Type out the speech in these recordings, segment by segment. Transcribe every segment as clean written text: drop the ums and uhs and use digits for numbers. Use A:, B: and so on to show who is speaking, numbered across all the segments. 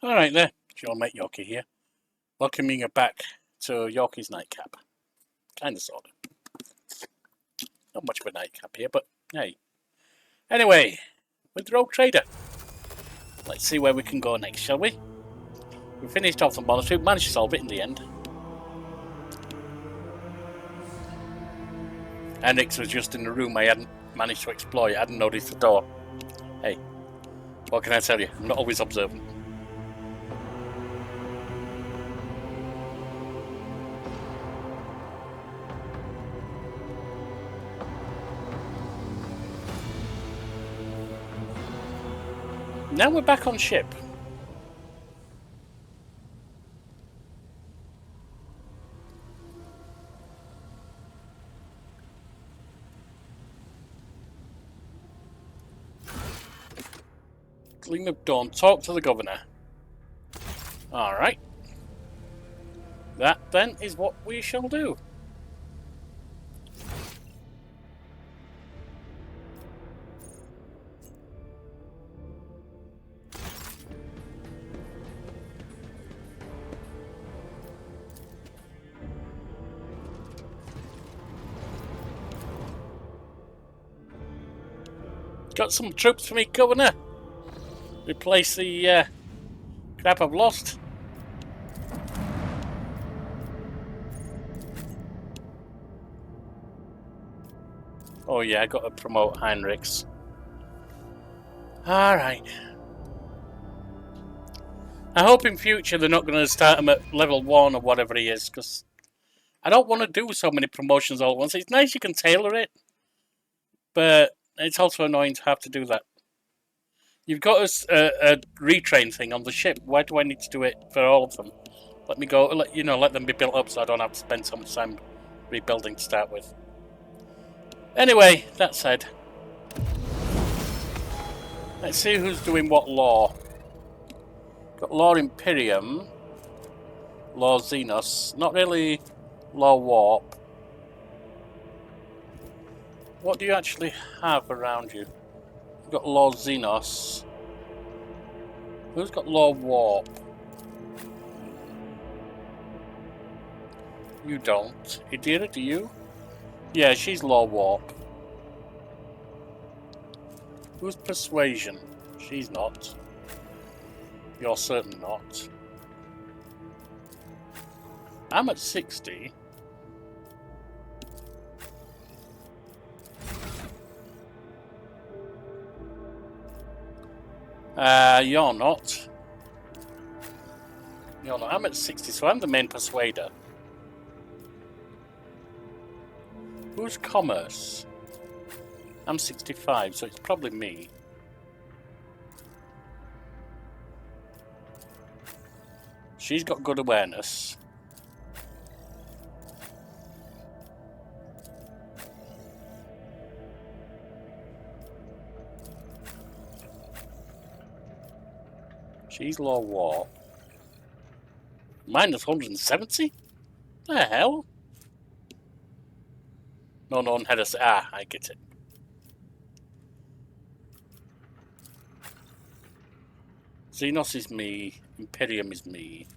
A: Alright there, it's your mate Yorkie here. Welcoming you back to Yorkie's Nightcap. Kinda sorta. Not much of a nightcap here, but hey. Anyway, with the Rogue Trader. Let's see where we can go next, shall we? We finished off the monitoring, managed to solve it in the end. Hendrix was just in the room I hadn't managed to explore, I hadn't noticed the door. Hey, what can I tell you? I'm not always observant. Now we're back on ship. Gleam of Dawn, talk to the governor. Alright. That then is what we shall do. Got some troops for me, Governor. Replace the crap I've lost. Oh yeah, I got to promote Heinrichs. Alright. I hope in future they're not going to start him at level 1 or whatever he is, because I don't want to do so many promotions all at once. It's nice you can tailor it, but it's also annoying to have to do that. You've got a retrain thing on the ship. Why do I need to do it for all of them? Let me go, let them be built up so I don't have to spend so much time rebuilding to start with. Anyway, that said, let's see who's doing what law. Got Law Imperium, Law Xenos, not really Law Warp. What do you actually have around you? You've got Law Xenos. Who's got Law Warp? You don't. Idira, do you? Yeah, she's Law Warp. Who's Persuasion? She's not. You're certain not. I'm at 60. You're not. You're not. I'm at 60, so I'm the main persuader. Who's Commerce? I'm 65, so it's probably me. She's got good awareness. She's Law Warp. Minus 170? The hell? No, had us. I get it. Xenos is me. Imperium is me.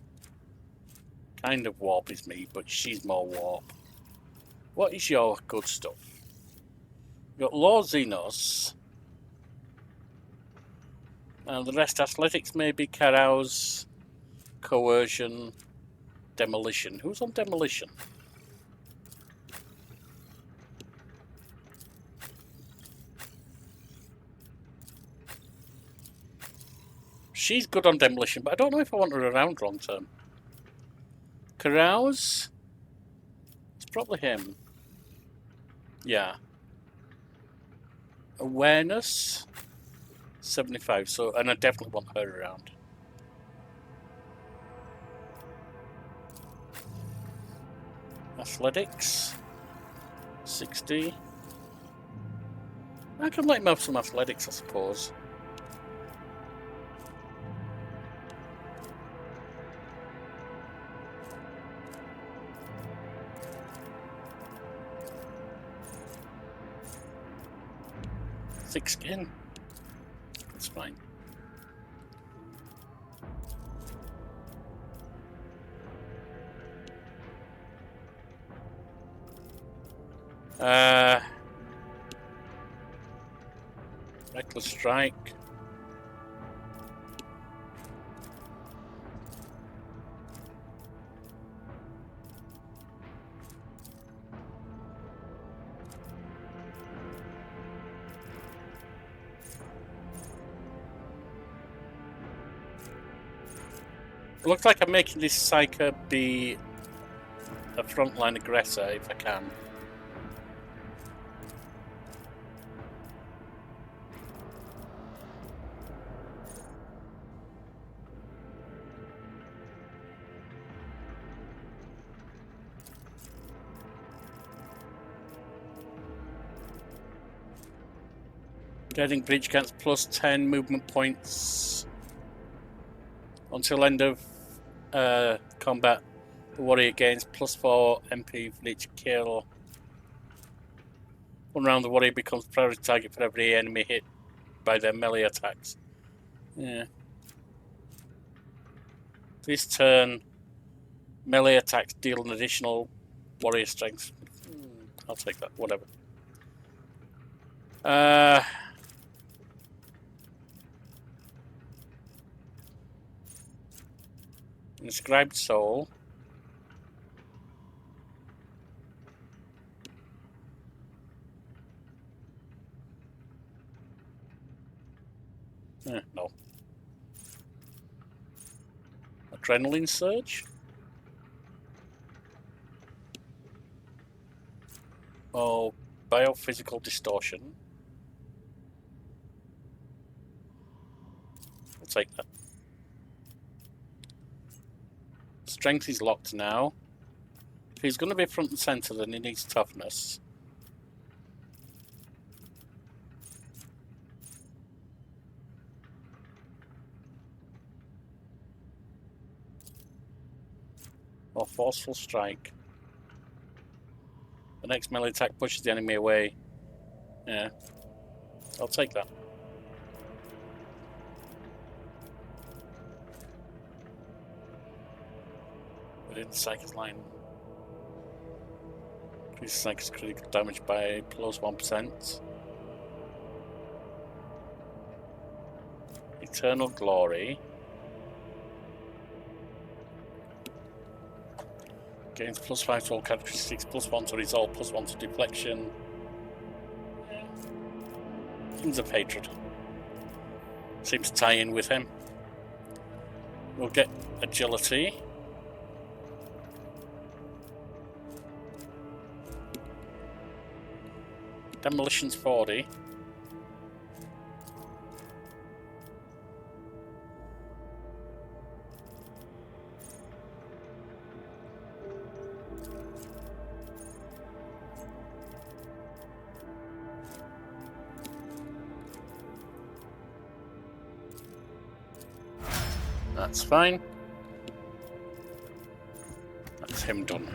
A: Kind of Warp is me, but she's more Warp. What is your good stuff? You've got Law Xenos. And the rest athletics, maybe carouse, coercion, demolition. Who's on demolition? She's good on demolition, but I don't know if I want her around long term. Carouse? It's probably him. Yeah. Awareness? 75, so, and I definitely want her around. Athletics? 60. I can let him have some athletics, I suppose. Thick skin. That's fine. Reckless strike. It looks like I'm making this Psyker be a frontline aggressor if I can. Getting breach against plus 10 movement points until end of combat. The warrior gains plus 4 MP for each kill. One round the warrior becomes priority target for every enemy hit by their melee attacks. Yeah. This turn, melee attacks deal an additional warrior strength. I'll take that, whatever. Inscribed soul. No. Adrenaline surge. Oh, biophysical distortion. I'll take that. Strength is locked now. If he's going to be front and center, then he needs toughness. Or forceful strike. The next melee attack pushes the enemy away. Yeah, I'll take that. Within the Psyker's line. Increase Psyker's critical damage by plus 1%. Eternal Glory. Gains plus 5 to all characteristics, plus 1 to resolve, plus 1 to deflection. Kings of Hatred. Seems to tie in with him. We'll get agility. Demolition's 40. That's fine. That's him done.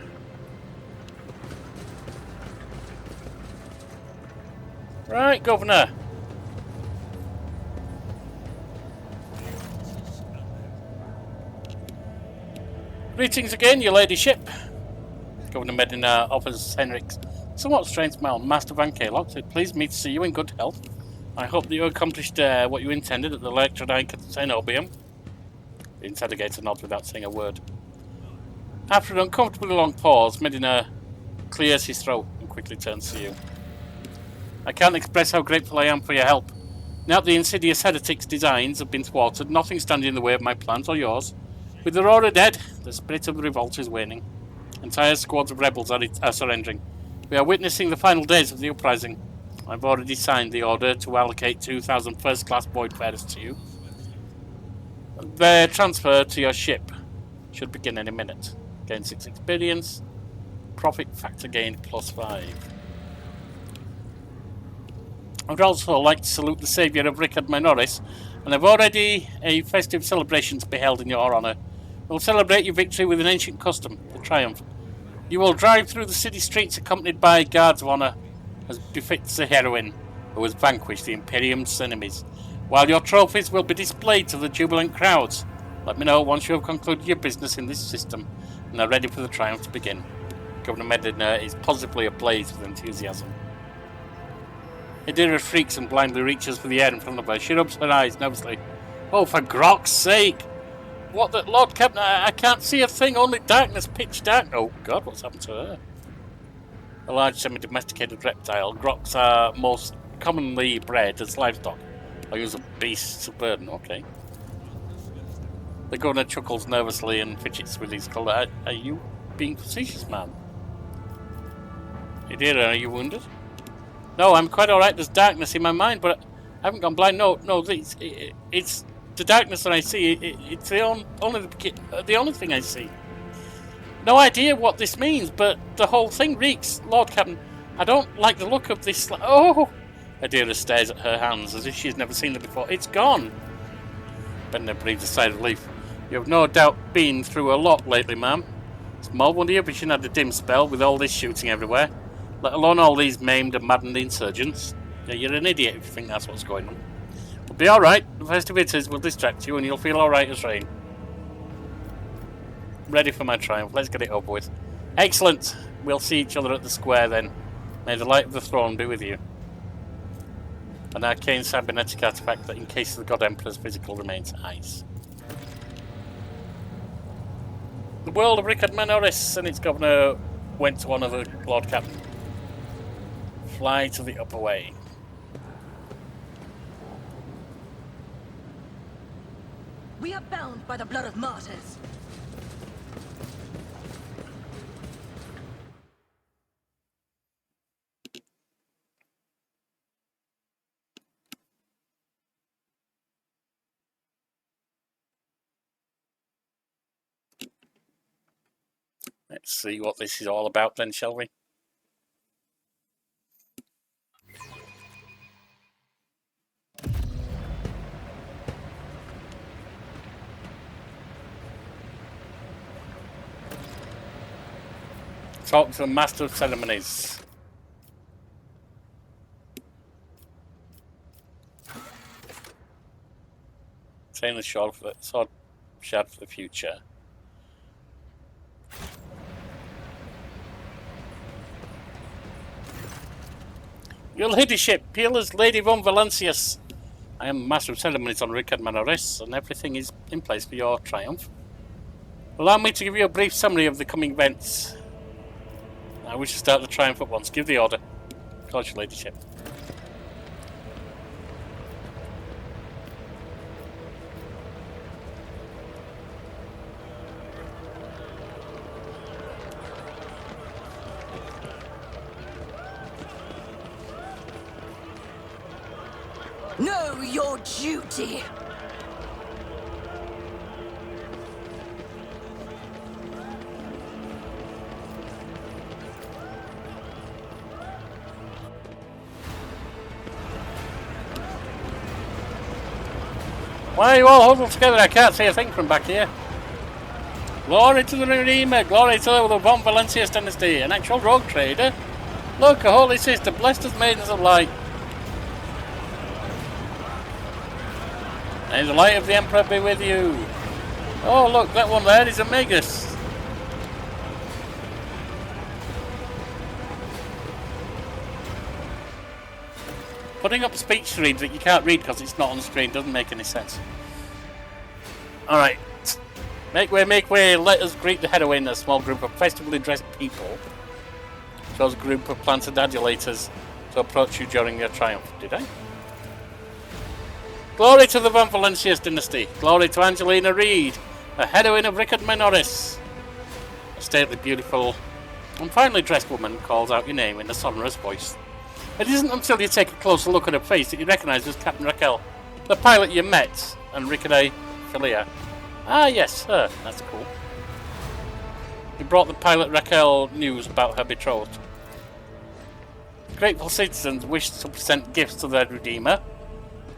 A: Right, Governor. Greetings again, your ladyship. Governor Medina offers Henrik's somewhat strange smile. Master Van Kalox, it pleased me to see you in good health. I hope that you accomplished what you intended at the Electrodine Cenobium. The interrogator nods without saying a word. After an uncomfortably long pause, Medina clears his throat and quickly turns to you. I can't express how grateful I am for your help. Now that the insidious heretics' designs have been thwarted, nothing standing in the way of my plans or yours. With Aurora dead, the spirit of the revolt is waning. Entire squads of rebels are surrendering. We are witnessing the final days of the uprising. I've already signed the order to allocate 2,000 first-class voidfarers to you. Their transfer to your ship should begin any minute. Gain 6 experience. Profit factor gained plus 5. I would also like to salute the saviour of Rykad Minoris, and I've already a festive celebration to be held in your honour. We'll celebrate your victory with an ancient custom, the Triumph. You will drive through the city streets accompanied by guards of honour, as befits a heroine who has vanquished the Imperium's enemies, while your trophies will be displayed to the jubilant crowds. Let me know once you have concluded your business in this system and are ready for the Triumph to begin. Governor Medina is positively ablaze with enthusiasm. Adira freaks and blindly reaches for the air in front of her. She rubs her eyes nervously. Oh, for Grok's sake! What the Lord Captain, I can't see a thing, only darkness, pitch dark. Oh God, what's happened to her? A large semi-domesticated reptile. Groks are most commonly bred as livestock. Or use beasts of burden, okay. The governor chuckles nervously and fidgets with his collar. Are you being facetious, ma'am? Adira, are you wounded? No, I'm quite alright. There's darkness in my mind, but I haven't gone blind. No, it's the darkness that I see. It's the only thing I see. No idea what this means, but the whole thing reeks. Lord Captain, I don't like the look of this. Oh! Adira stares at her hands as if she's never seen them before. It's gone. Bender breathes a sigh of relief. You have no doubt been through a lot lately, ma'am. Small wonder your vision had a dim spell with all this shooting everywhere. Let alone all these maimed and maddened insurgents. Yeah, you're an idiot if you think that's what's going on. We'll be alright. The festivities will distract you and you'll feel alright as rain. Ready for my triumph. Let's get it over with. Excellent. We'll see each other at the square then. May the light of the throne be with you. An arcane cybernetic artifact that encases the God Emperor's physical remains. Ice. The world of Rykad Minoris and its governor went to honour the Lord Captain. Fly to the upper way.
B: We are bound by the blood of martyrs.
A: Let's see what this is all about then, shall we? Talk to the Master of Ceremonies. Obtain the sword shard for the future. Your ladyship, Peerless Lady von Valancius. I am Master of Ceremonies on Rykad Minoris, and everything is in place for your triumph. Allow me to give you a brief summary of the coming events. I wish to start the triumph at once. Give the order. Of course, your ladyship.
B: Know your duty.
A: Why are you all huddled together? I can't see a thing from back here. Glory to the Redeemer, glory to the von Valancius dynasty, an actual rogue trader. Look, a holy sister, blessed as maidens of light. May the light of the Emperor be with you. Oh, look, that one there is a Magus. Putting up speech screens that you can't read because it's not on the screen doesn't make any sense. Alright. Make way, let us greet the heroine, a small group of festively dressed people. Shows a group of planted adulators to approach you during your triumph. Did I? Glory to the von Valancius dynasty. Glory to Angelina Reed, a heroine of Rykad Minoris. A stately, beautiful, and finely dressed woman calls out your name in a sonorous voice. It isn't until you take a closer look at her face that you recognise her as Captain Raquel, the pilot you met, and Rykad Philia. Ah yes, her. That's cool. You brought the pilot Raquel news about her betrothed. Grateful citizens wish to present gifts to their Redeemer.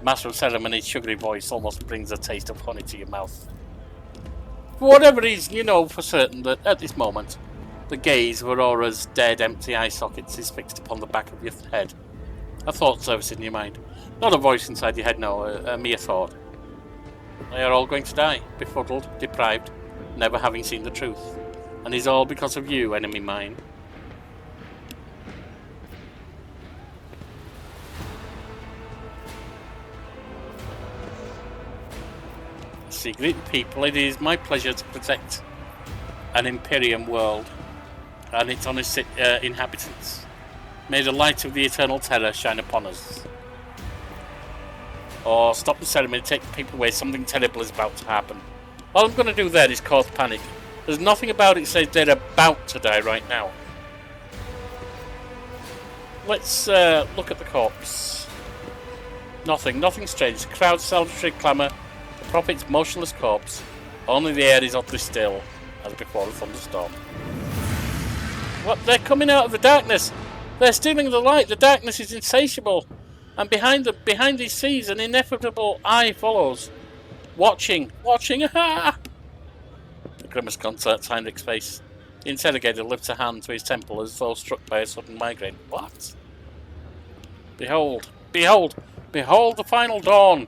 A: Master of Ceremonies' sugary voice almost brings a taste of honey to your mouth. For whatever reason, you know for certain that at this moment, the gaze of Aurora's dead, empty eye sockets is fixed upon the back of your head. A thought surface in your mind. Not a voice inside your head, no, a mere thought. They are all going to die, befuddled, deprived, never having seen the truth. And it's all because of you, enemy mine. Majesty, great people, it is my pleasure to protect an Imperium world and its honest inhabitants. May the light of the eternal terror shine upon us. Or stop the ceremony, take the people away, something terrible is about to happen. All I'm going to do there is cause panic. There's nothing about it that says they're about to die right now. Let's look at the corpse. Nothing strange. The crowd's salutary clamour, the prophet's motionless corpse. Only the air is oddly still, as before a thunderstorm. What? They're coming out of the darkness! They're stealing the light! The darkness is insatiable! And behind these seas, an ineffable eye follows. Watching! Ah! The grimace concerts Heinrich's face. The interrogator lifts a hand to his temple as though struck by a sudden migraine. What? Behold! Behold! Behold the final dawn!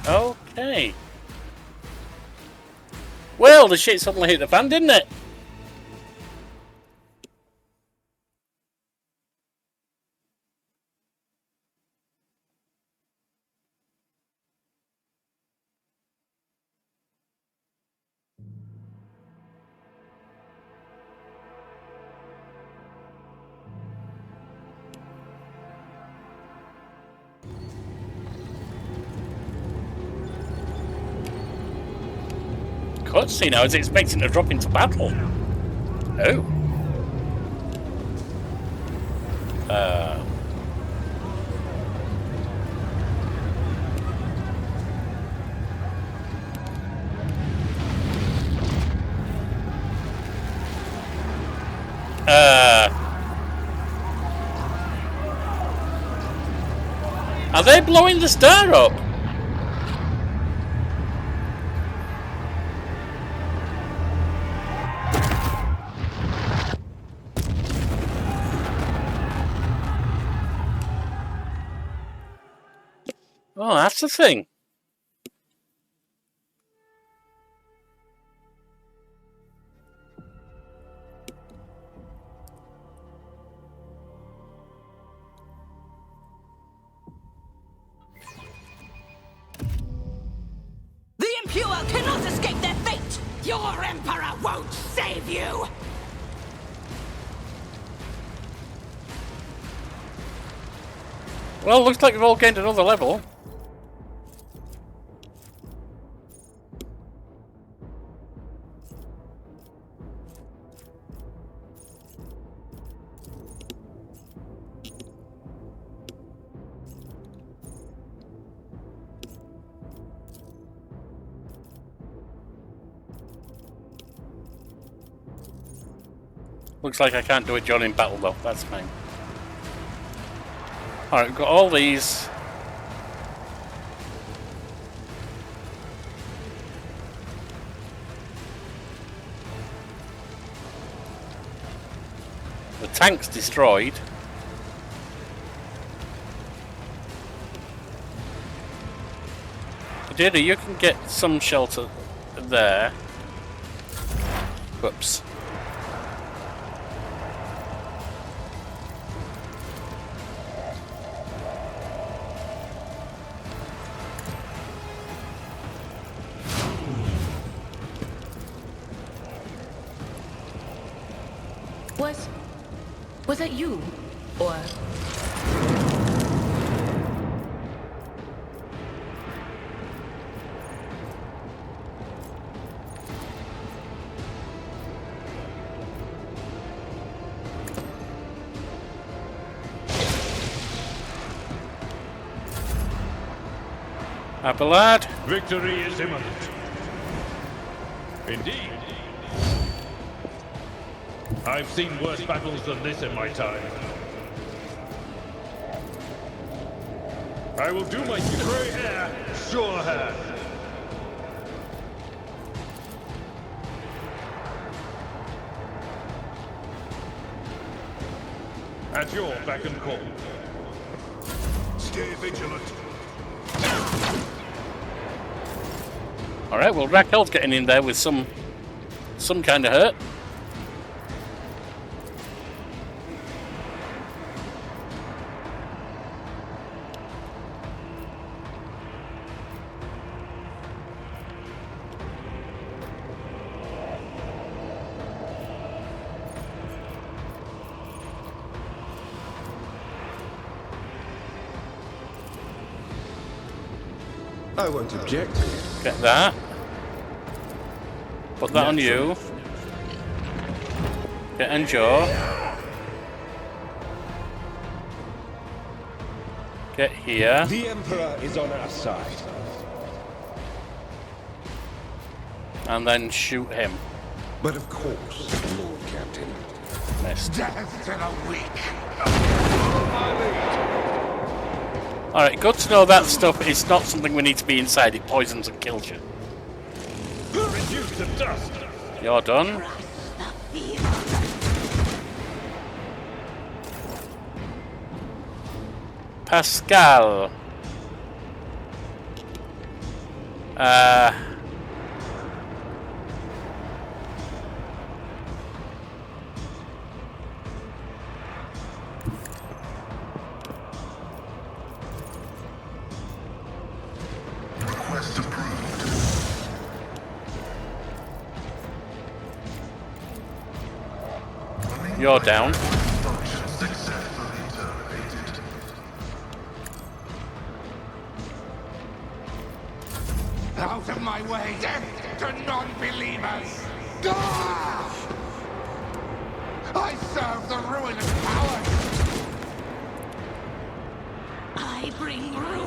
A: Okay. Well, the shit suddenly hit the fan, didn't it? Cutscene, I was expecting to drop into battle. Oh. Are they blowing the star up? Oh, that's the thing.
B: The impure cannot escape their fate! Your Emperor won't save you!
A: Well, looks like we've all gained another level. Looks like I can't do it during battle though, that's fine. Alright, we've got all these. The tank's destroyed. Adira, you can get some shelter there. Whoops.
B: Was that you? Or...
A: Abelard.
C: Victory is imminent. Indeed. I've seen worse battles than this in my time. I will do my gray hair, sure hand. At your beck and call. Stay vigilant.
A: Alright, well, Raquel's getting in there with some kind of hurt.
D: I won't object.
A: Get that. Put that on you. Get Enjoy. Get here.
D: The Emperor is on our side.
A: And then shoot him.
D: But of course, Lord Captain.
A: Missed.
D: Death to the weak.
A: Alright, good to know that stuff is not something we need to be inside. It poisons and kills you.
C: Reduce to dust.
A: You're done. Pascal.
E: Request approved.
A: You're down.
E: Function successfully terminated.
D: Out of my way, death to non-believers! Ah! I serve the ruinous powers!
B: I bring ruin.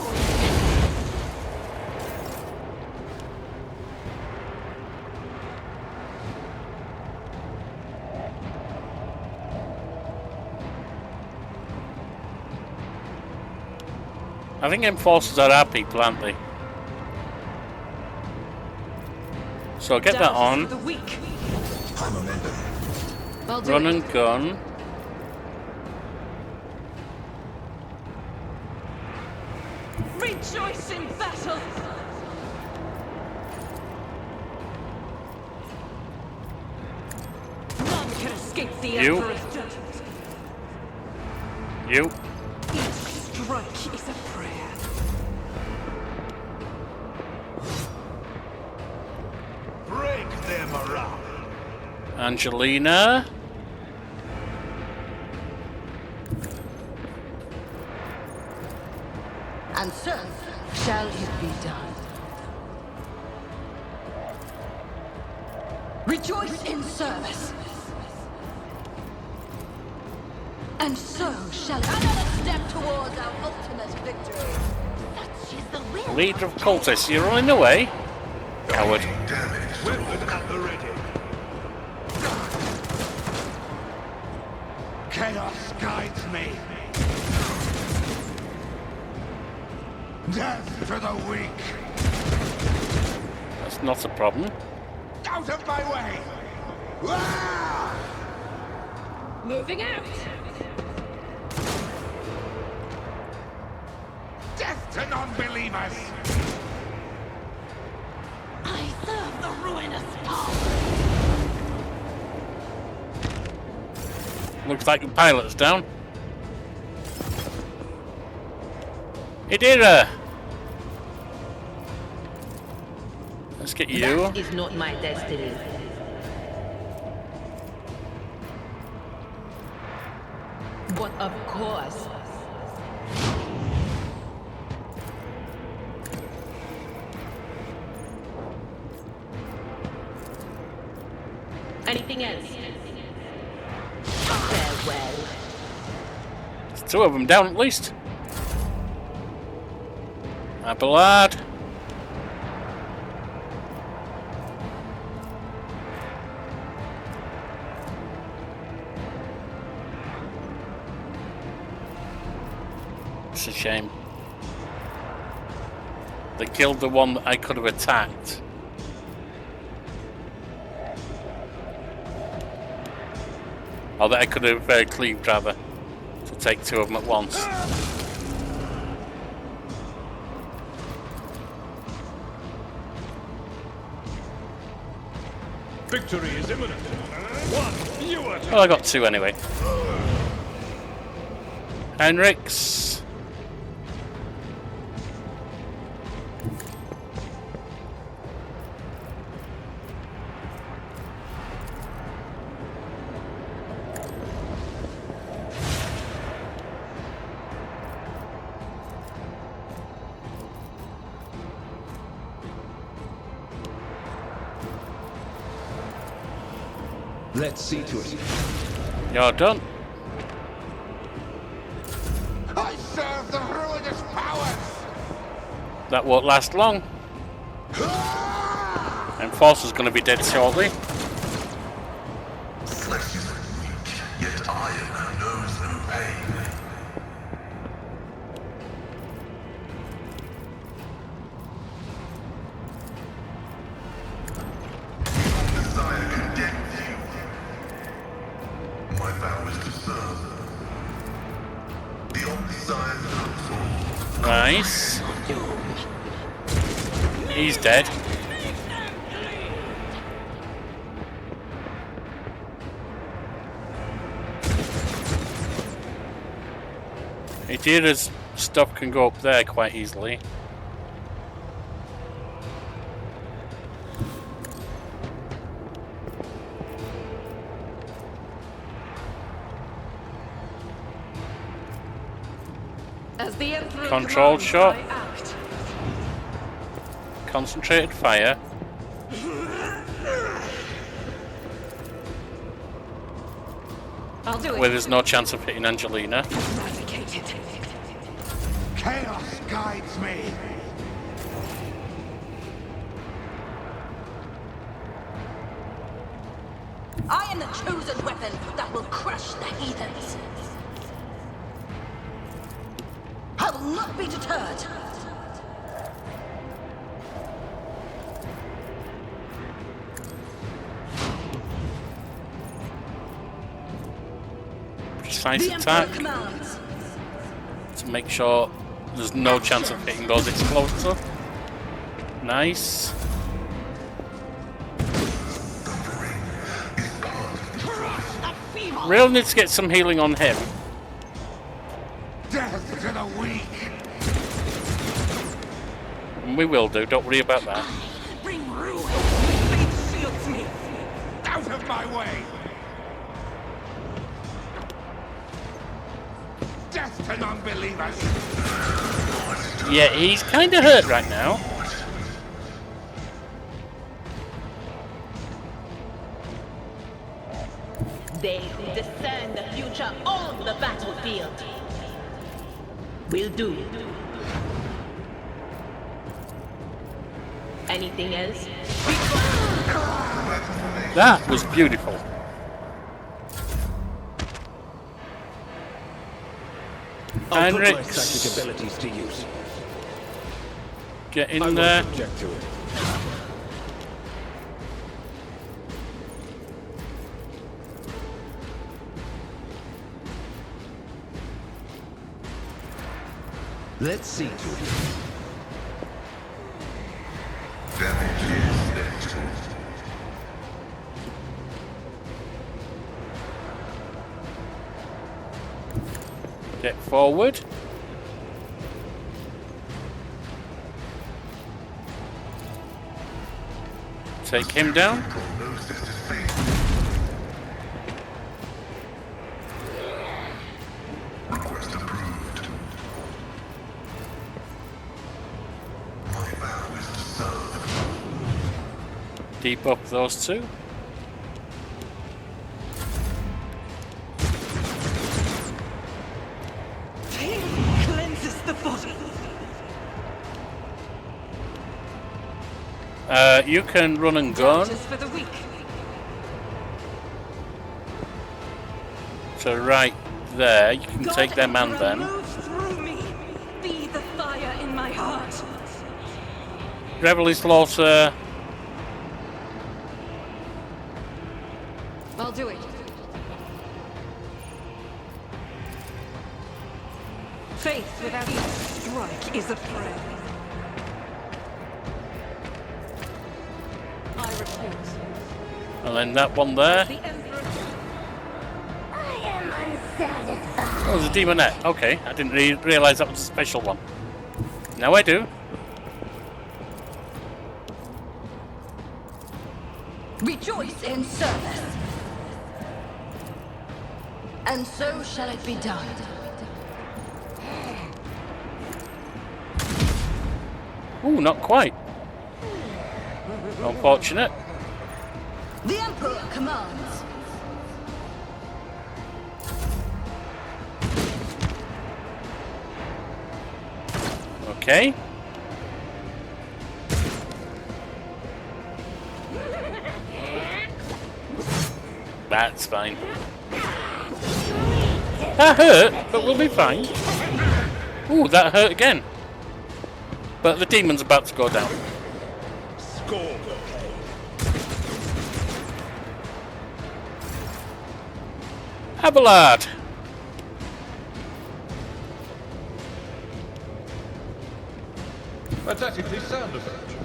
A: I think enforcers are our people, aren't they? So get that on.
B: The weak.
E: I'm a member.
B: I'll do
A: Run
B: it.
A: and gun.
B: Rejoice in battle. None can escape the
A: You.
B: Emperor's judgment.
A: You.
B: Each strike is a prayer.
C: Break their morale.
A: Angelina.
B: And so shall it be done. Rejoice in service. And so shall another step towards our ultimate victory. Such is the will.
A: Leader of cultists, you're running away. Coward.
E: Damage.
C: Weapon at the ready.
D: Chaos guides me. Death to the weak.
A: That's not a problem.
D: Out of my way! Ah!
B: Moving out.
D: Death to non-believers!
B: I serve the ruinous power.
A: Looks like the pilot's down. Idira! Let's get you.
F: That is not my destiny. But of course. Anything else? Farewell.
A: There's two of them down at least. Abelard. It's a shame. They killed the one that I could have attacked. Or that I could have cleaved, rather. To take two of them at once.
C: Victory is imminent. One viewer.
A: Oh, I got 2 anyway. Heinrichs.
G: Let's see to it.
A: You're done.
D: I serve the ruinous powers!
A: That won't last long. Enforcer's going to be dead shortly.
E: Flesh is weak, yet iron knows no pain. Desire condemns you. My vow is to serve. The Omniscience Council.
A: Nice. He's dead. Idira's stuff can go up there quite easily.
B: As the Emperor
A: Controlled
B: commands,
A: shot.
B: I act.
A: Concentrated fire.
B: I'll do it.
A: Where there's no chance of hitting Angelina.
B: Eradicated.
D: Chaos guides me!
B: I am the chosen weapon that will crush the heathens. I will not be deterred.
A: Precise
B: The Emperor
A: attack
B: commands.
A: to make sure there's no chance of hitting those explosives. Nice. Really needs to get some healing on him.
D: Death to the weak!
A: And we will do, don't worry about that.
B: Bring ruin. Fate shields me.
D: Out of my way! Death to non-believers!
A: Yeah, he's kind of hurt right now.
F: They who discern the future on the battlefield will do. Anything else?
A: That was beautiful.
G: I'll put my
A: Heinrichs,
G: psychic abilities to use.
A: get
G: I
A: in
G: won't
A: there.
G: object to it. Let's see to it.
E: Damage is inevitable.
A: Get forward. Take him down.
E: Prognosis is fate. Request approved. My vow is to serve.
A: Debuff those two.
B: Cleanses the body.
A: You can run and gun.
B: Just for the weak.
A: So right there, you can
B: God
A: take their man
B: Emperor,
A: then.
B: move through me. Be the fire in my heart.
A: Reveille Slaughter.
B: I'll do it. Faith without each strike is a prayer. I report.
A: And then that one there.
F: The Emperor.
A: Oh, there's a demonette. Okay, I didn't realise that was a special one. Now I do.
B: Rejoice in service. And so shall it be done.
A: Ooh, not quite. Unfortunate.
B: The Emperor commands.
A: Okay. That's fine. That hurt, but we'll be fine. Ooh, that hurt again. But the demon's about to go down.
C: Score.
A: Abelard.
C: Aesthetically sound effect.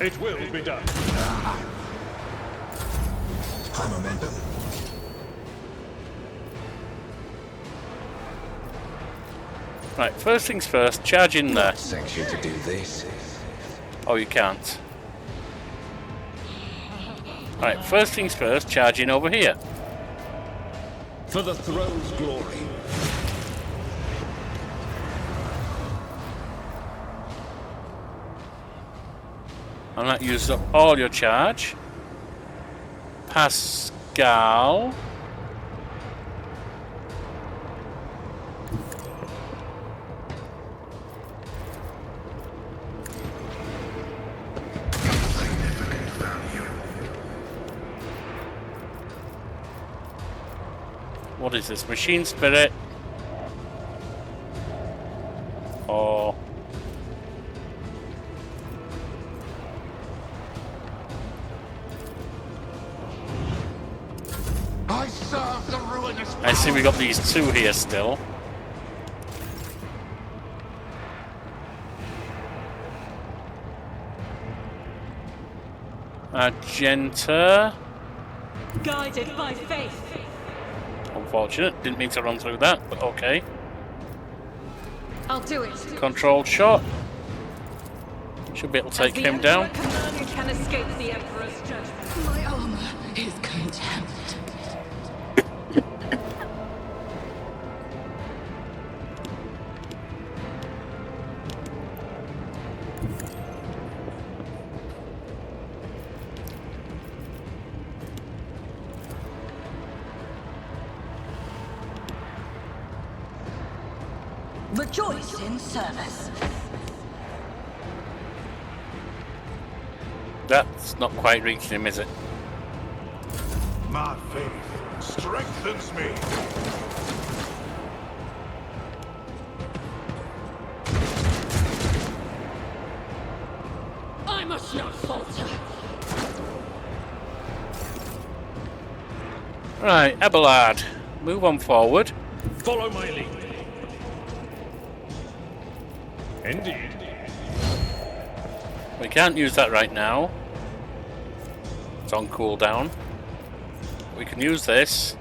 C: It will be done.
E: High momentum.
A: Right, first things first, charge in there.
G: Section to do this.
A: Oh, you can't. Right, first things first, charge in over here.
G: For the throne's glory.
A: And that uses up all your charge. Pascal.
E: Significant value.
A: What is this? Machine spirit. Or
D: I serve the ruinous
A: I see we got these two here still. Magenta.
F: Guided by faith.
A: Unfortunate. Didn't mean to run through that, but okay.
B: I'll do it.
A: Controlled shot. Should be able to take him down.
F: None can escape the Emperor's judgment.
B: My armor is contempt. Rejoice in service.
A: That's not quite reaching him, is it?
D: My faith strengthens me.
B: I must not falter.
A: Right, Abelard. Move on forward.
C: Follow my lead. Indeed.
A: We can't use that right now. It's on cooldown. We can use this.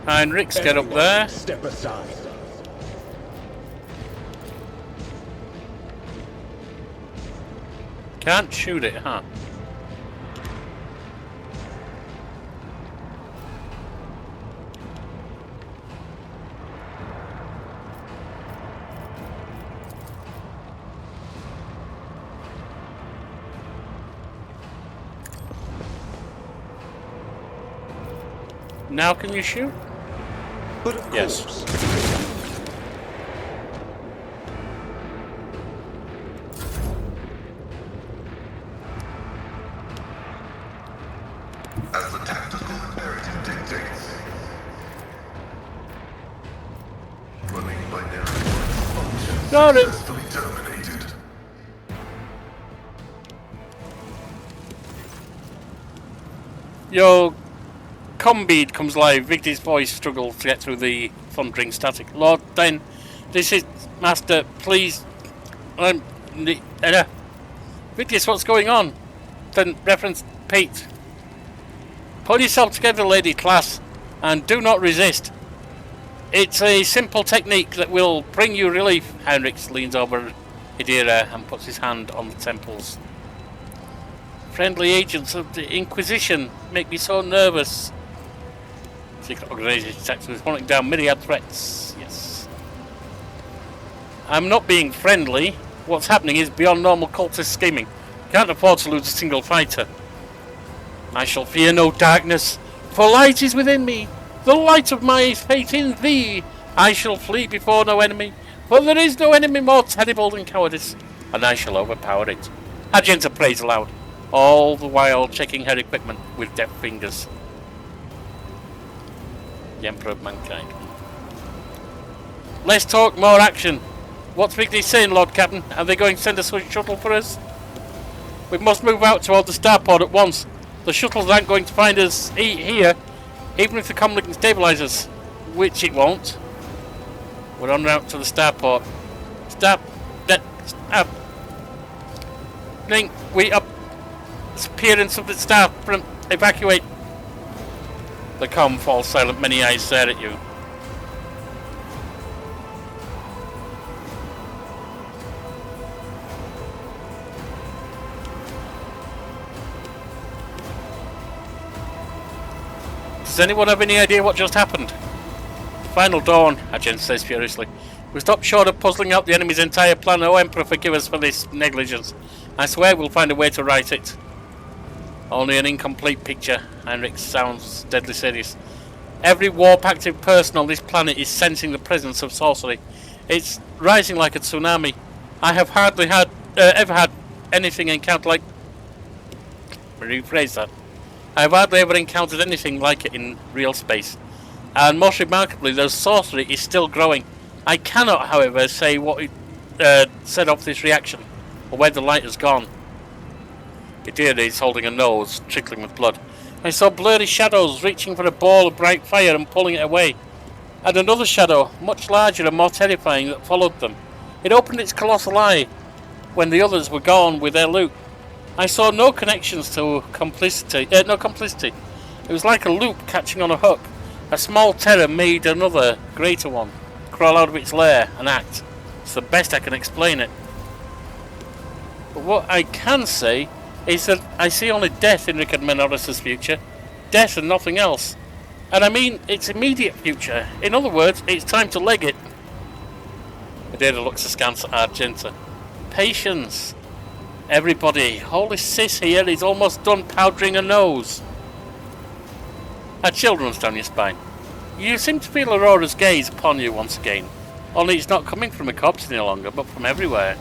A: Heinrichs, get up there.
G: Step aside.
A: Can't shoot it, huh? Now can you shoot?
G: But of
A: Yes.
G: course.
E: As the tactical imperative dictates. Running binary function
A: Got it.
E: successfully terminated.
A: Your combead comes live. Victor's voice struggles to get through the thundering static. Lord, then, this is Master. Please, Victor's, what's going on? Then reference Pete. Pull yourself together, lady class, and do not resist. It's a simple technique that will bring you relief. Heinrich leans over Hidera and puts his hand on the temples. Friendly agents of the Inquisition make me so nervous. Secret organization detectives hunting down myriad threats. Yes. I'm not being friendly. What's happening is beyond normal cultist scheming. Can't afford to lose a single fighter. I shall fear no darkness, for light is within me. The light of my faith in thee. I shall flee before no enemy, for there is no enemy more terrible than cowardice, and I shall overpower it. Argenta prays aloud, all the while checking her equipment with deft fingers. The Emperor of Mankind. Less talk, more action. What's Victory saying, Lord Captain? Are they going to send a shuttle for us? We must move out toward the starport at once. The shuttles aren't going to find us here, even if the comlink can stabilize us, which it won't. We're en route to the starport. Stop. Stop. Link, we up. Appearance of the star front. Evacuate. The comm falls silent. Many eyes stare at you. Does anyone have any idea what just happened? Final dawn, Agent says furiously. We stopped short of puzzling out the enemy's entire plan. Oh, Emperor, forgive us for this negligence. I swear we'll find a way to right it. Only an incomplete picture. Heinrich sounds deadly serious. Every warp-active person on this planet is sensing the presence of sorcery. It's rising like a tsunami. I have hardly ever had anything encounter like... Rephrase that. I have hardly ever encountered anything like it in real space. And most remarkably, the sorcery is still growing. I cannot, however, say what set off this reaction, or where the light has gone. Hidera is holding a nose, trickling with blood. I saw blurry shadows reaching for a ball of bright fire and pulling it away. And another shadow, much larger and more terrifying, that followed them. It opened its colossal eye when the others were gone with their loot. I saw no connections to complicity. No complicity. It was like a loop catching on a hook. A small terror made another, greater one crawl out of its lair and act. It's the best I can explain it. But what I can say is that I see only death in Rykad Minoris' future. Death and nothing else. And I mean its immediate future. In other words, it's time to leg it. Hidera looks askance at Argenta. Patience. Everybody, holy sis here is almost done powdering her nose. A chill runs down your spine. You seem to feel Aurora's gaze upon you once again. Only it's not coming from a corpse any longer, but from everywhere.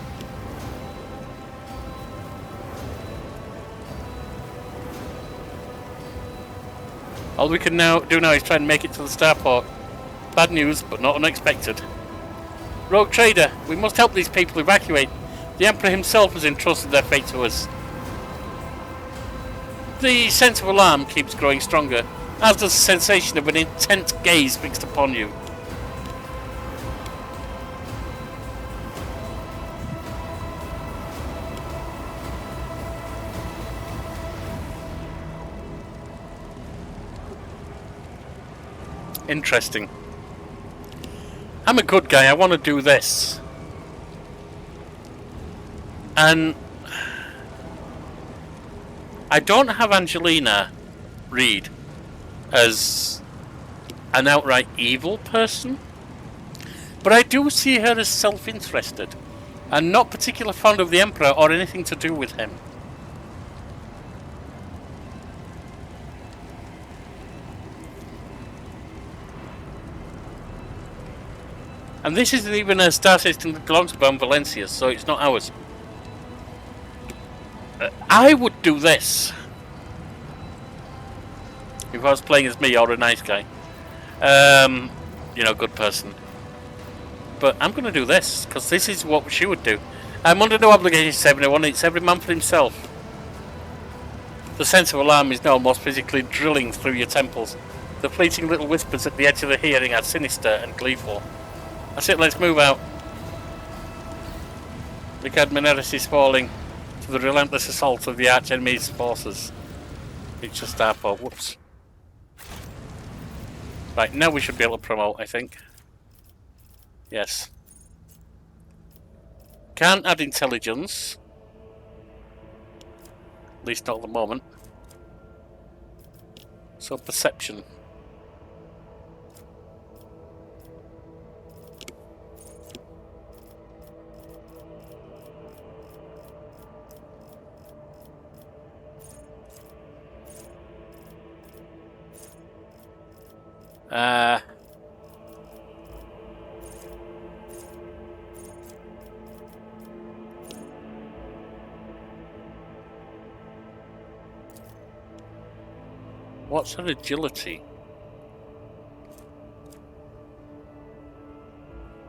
A: All we can do now is try and make it to the starport. Bad news, but not unexpected. Rogue Trader, we must help these people evacuate. The Emperor himself has entrusted their fate to us. The sense of alarm keeps growing stronger, as does the sensation of an intent gaze fixed upon you. Interesting. I'm a good guy, I want to do this. And I don't have Angelina read as an outright evil person, but I do see her as self-interested and not particularly fond of the Emperor or anything to do with him. And this isn't even a star system that belongs to Valencia, so it's not ours. I would do this if I was playing as me or a nice guy. You know, good person. But I'm going to do this, because this is what she would do. I'm under no obligation to everyone, it's every man for himself. The sense of alarm is now almost physically drilling through your temples. The fleeting little whispers at the edge of the hearing are sinister and gleeful. That's it, let's move out. Rykad Minoris is falling to the relentless assault of the arch-enemy's forces. It's just our fault. Whoops. Right, now we should be able to promote, I think. Yes. Can't add intelligence. At least not at the moment. So perception. What's her agility?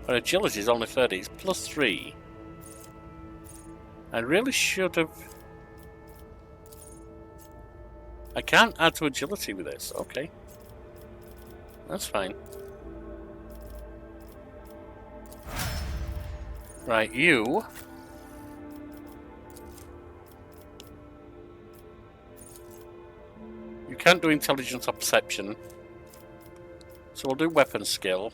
A: Her agility is only 30, it's plus 3. I really should have... I can't add to agility with this, okay. That's fine. Right, you... You can't do intelligence or perception. So we'll do weapon skill.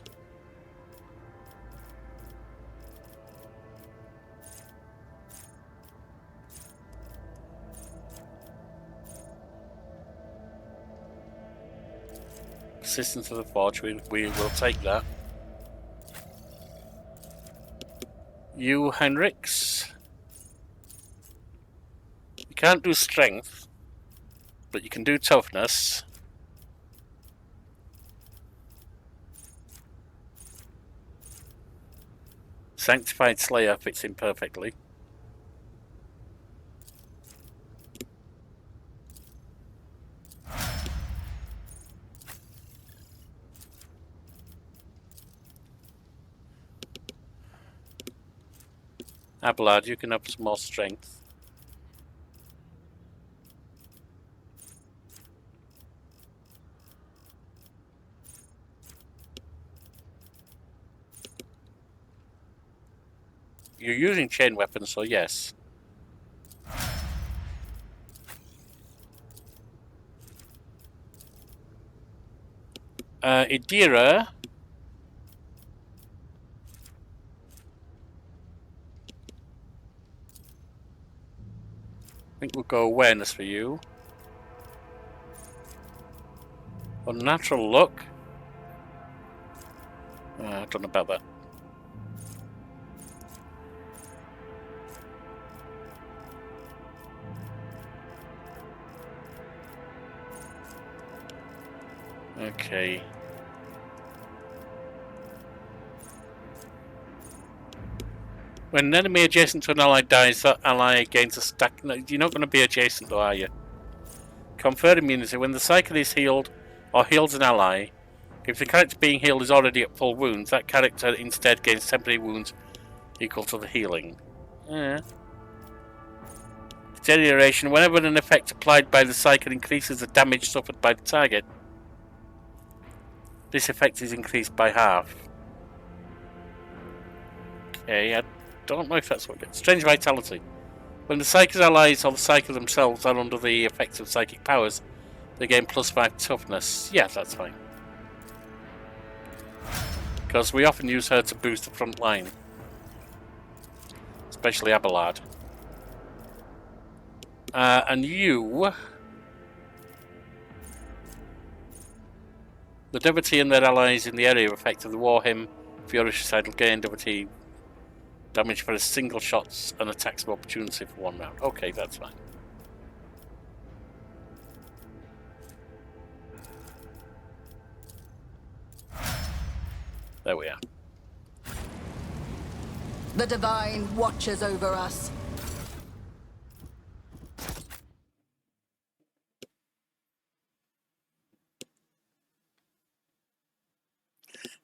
A: Persistence of the Forge, we will take that. You, Henriks. You can't do strength, but you can do toughness. Sanctified Slayer fits in perfectly. Abelard, you can have some more strength. You're using chain weapons, so yes. Idira. I think we'll go awareness for you. Unnatural luck. I don't know about that. Okay. When an enemy adjacent to an ally dies, that ally gains a stack. No, you're not going to be adjacent though, are you? Conferred immunity. When the cycle is healed or heals an ally, if the character being healed is already at full wounds, that character instead gains temporary wounds equal to the healing. Deterioration. Whenever an effect applied by the cycle increases the damage suffered by the target, this effect is increased by half. Okay, I don't know if that's what it gets. Strange Vitality. When the Psychic allies or the Psychic themselves are under the effects of psychic powers, they gain plus 5 toughness. Yeah, that's fine. Because we often use her to boost the front line. Especially Abelard. And you... The devotee and their allies in the area of effect of the Warhammer Furious Recital gain devotee damage for a single shots and attacks of opportunity for 1 round. Okay, that's fine. There we are.
B: The Divine watches over us.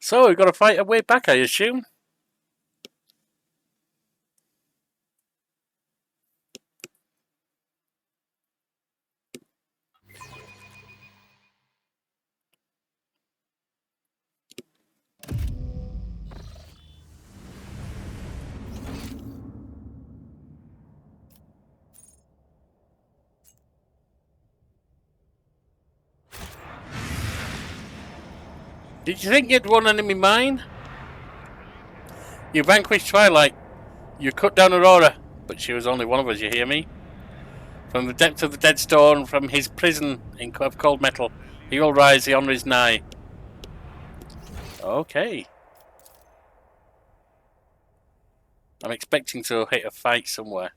A: So we've got to fight our way back, I assume. Did you think you'd won enemy mine? You vanquished Twilight. You cut down Aurora, but she was only one of us, you hear me? From the depth of the dead stone, from his prison of cold metal, he will rise, the honour is nigh. Okay. I'm expecting to hit a fight somewhere.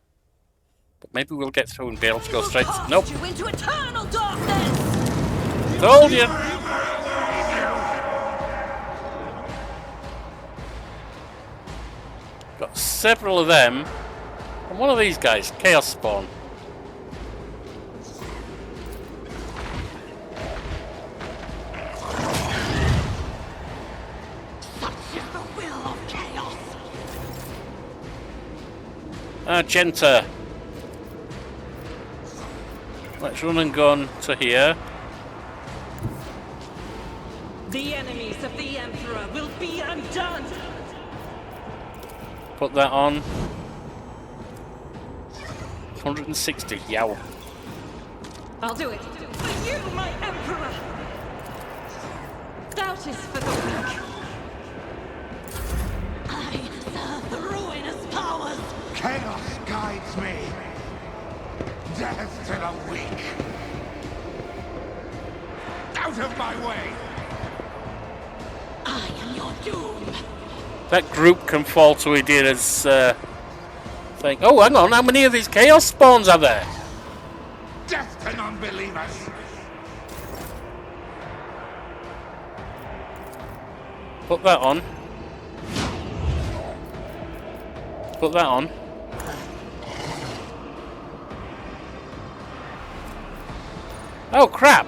A: But maybe we'll get through and be able to go straight... Nope.
B: You into eternal darkness.
A: Told you! Got several of them. And one of these guys, Chaos Spawn. Genta. Let's run and gun to here.
F: The enemies of the Emperor will be undone!
A: Put that on. 160, yow.
F: I'll do it. For you, my Emperor! Doubt is for the weak.
B: I serve the ruinous powers.
D: Chaos guides me. Death to the weak. Out of my way.
B: I am your doom.
A: That group can fall to Idira's thing. Oh, hang on, how many of these Chaos Spawns are there?
D: Death to non-believers.
A: Put that on. Put that on. Oh, crap!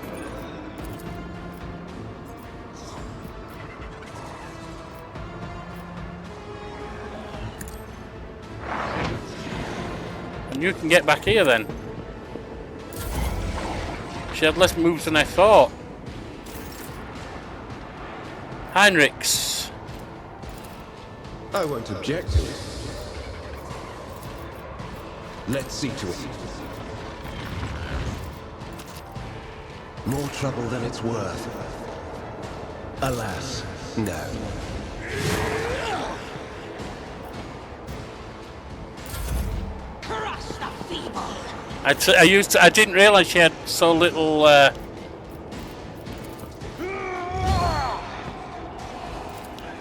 A: And you can get back here then. She had less moves than I thought. Heinrichs.
G: I won't object to it. Let's see to it. More trouble than it's worth. Alas, no.
B: Crush the feeble.
A: I didn't realise she had so little.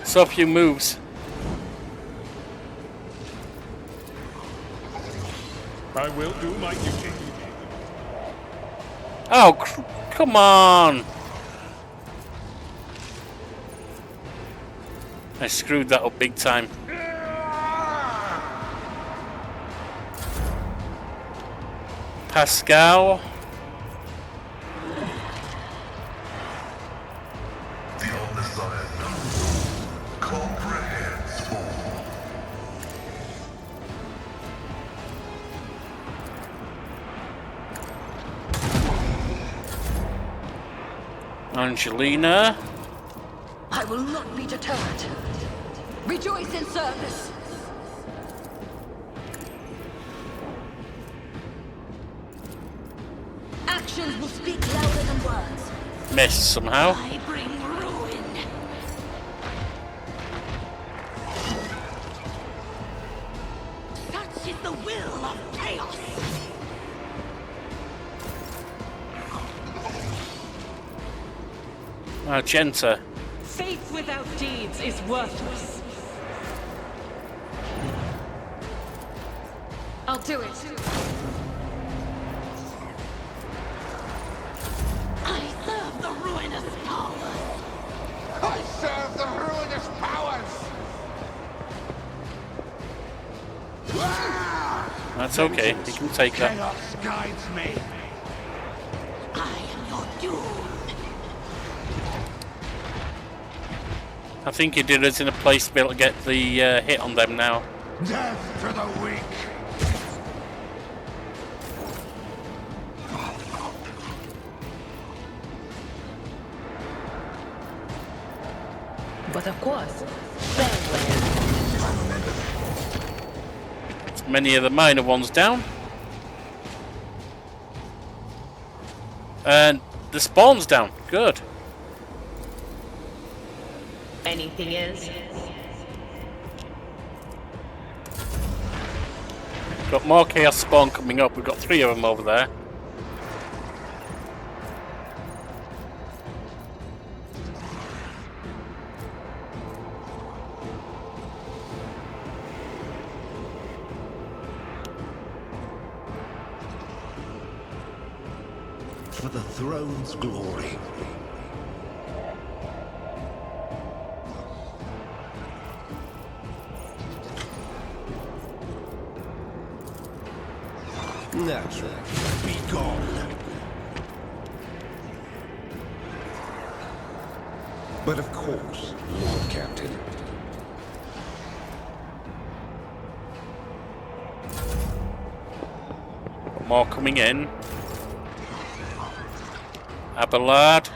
A: So few moves.
C: I will do my duty.
A: Oh, come on! I screwed that up big time. Pascal.
E: The omniscient council comprehends all.
A: Angelina.
B: I will not be deterred. Rejoice in service. Actions will speak louder than words.
A: Missed somehow.
B: I bring ruin. Such is the will of chaos.
A: Genta.
F: Faith without deeds is worthless. I'll do it.
B: I serve the ruinous powers.
D: I serve the ruinous powers.
A: That's okay. You can take that.
D: Chaos guides me.
B: I am your doom.
A: I think you did us in a place to be able to get the hit on them now.
D: Death to the weak.
F: But of course,
A: Many of the minor ones down. And the spawn's down. Good.
F: Anything else?
A: Got more Chaos Spawn coming up. We've got 3 of them over there.
G: For the throne's glory. Naturally. Be gone. But of course, Lord Captain.
A: More coming in. Abelard.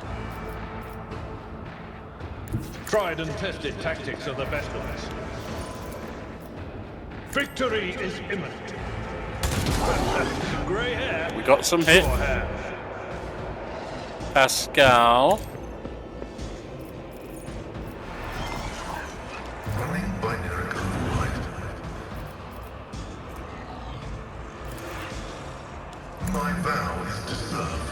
C: Tried and tested tactics are the best ones. Victory is imminent. Grey hair.
A: We got some hit.
C: Sure have.
A: Pascal.
E: Running binary override. My vow is to serve.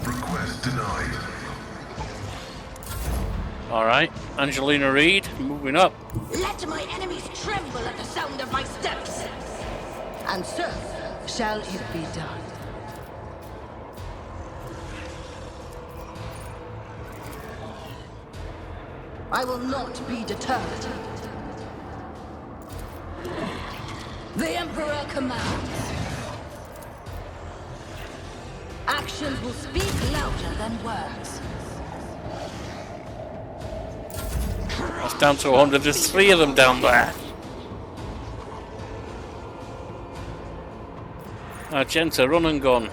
E: Request denied.
A: Alright, Angelina Reed, moving up.
B: Let my enemies tremble at the sound of my steps. And so shall it be done. I will not be deterred. The Emperor commands. Actions will speak louder than words.
A: That's down to 100. There's 3 of them down there. Argenta, run and gun.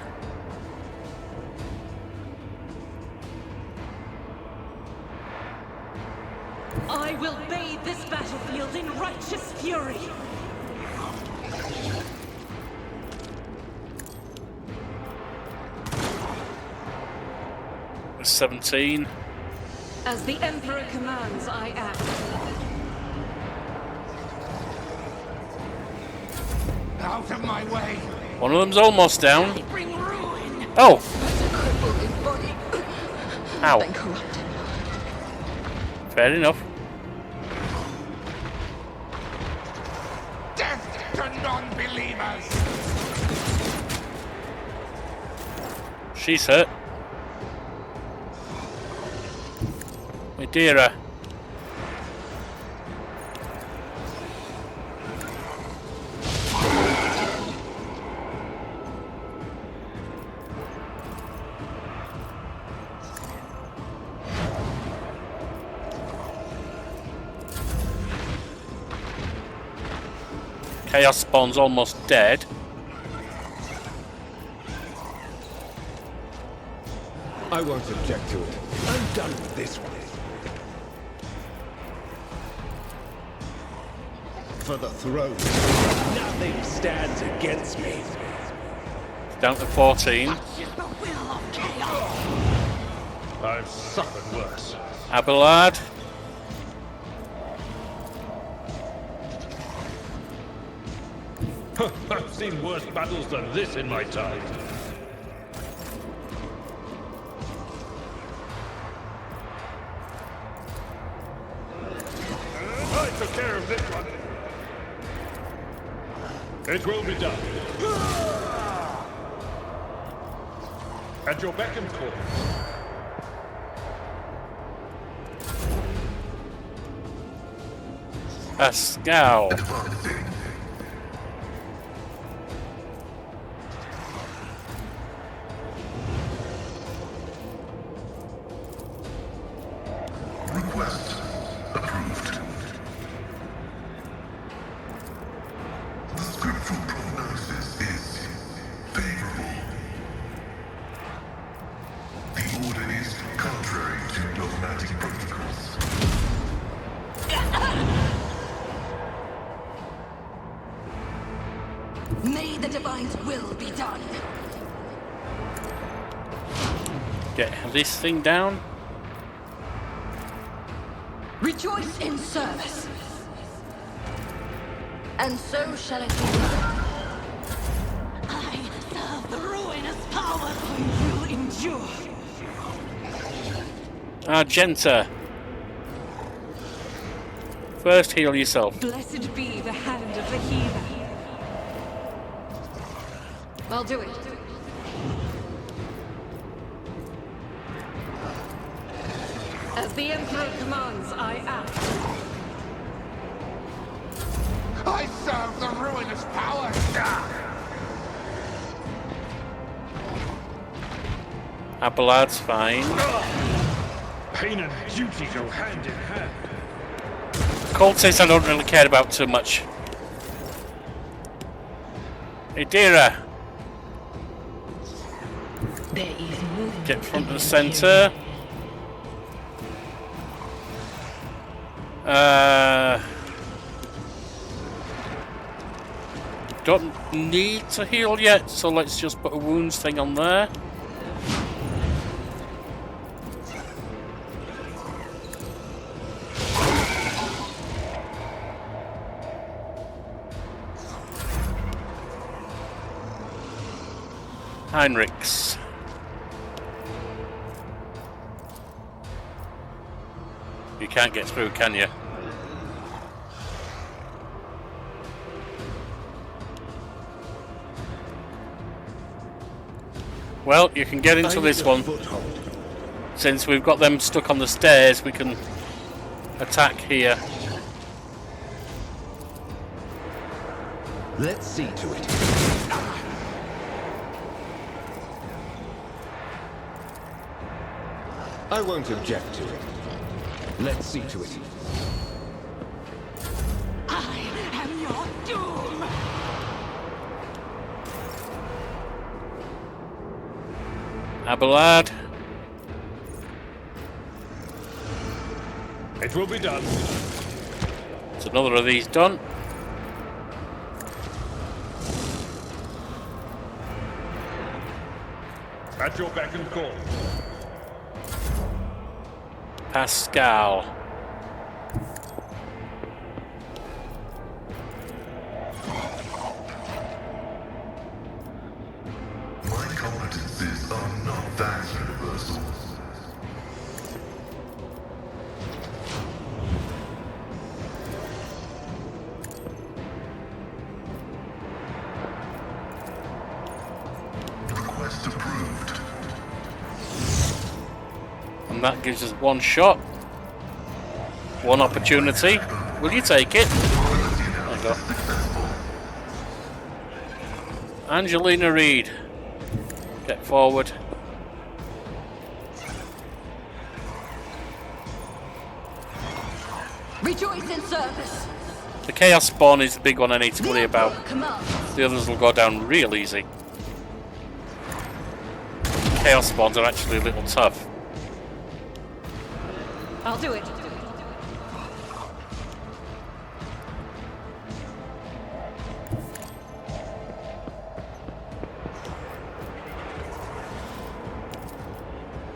F: I will bathe this battlefield in righteous fury.
A: 17.
F: As the Emperor commands, I act.
D: Out of my way!
A: One of them's almost down.
B: Bring ruin.
A: Oh!
B: Crippled in body.
A: Ow.
B: Then corrupted.
A: Fair enough.
D: Death to non-believers!
A: She's hurt. Madeira. Chaos Spawn's almost dead.
G: I won't object to it. I'm done with this one. For the throne, nothing stands against me.
A: Down to 14.
B: The will of chaos.
C: I've suffered worse.
A: Abelard.
C: I've seen worse battles than this in my time. I took care of this one. It will be done. At your beck and call.
A: Pascal.
E: Advancing. Request approved. The scriptural prognosis is favorable. The order is contrary to dogmatic protocols.
B: May the Divine's will be done.
A: Get this thing down.
B: Rejoice in service. And so shall it be. I serve the ruinous power will endure.
A: Argenta. First heal yourself.
H: Blessed be the hand of the healer.
B: I'll do it.
H: As the Emperor commands, I act.
D: I serve the ruinous powers!
A: Abelard's fine.
C: Pain and duty go hand in hand.
A: Cultists I don't really care about too much. Idira.
F: There is movement.
A: Get front and centre. Don't need to heal yet, so let's just put a wounds thing on there. Heinrichs. You can't get through, can you? Well, you can get into this one. Since we've got them stuck on the stairs, we can attack here.
G: Let's see to it. I won't object to it. Let's see to it.
B: I am your doom.
A: Abelard.
C: It will be done.
A: It's another of these done.
C: At your beck and call.
A: Pascal.
E: My competencies are not that universal. Request approved.
A: And that gives us one shot. One opportunity. Will you take it? There you go. Angelina Reed. Get forward.
B: Rejoice in service.
A: The Chaos Spawn is the big one I need to worry
B: The
A: about.
B: Emperor commands.
A: The others will go down real easy. Chaos Spawns are actually a little tough.
H: I'll do it.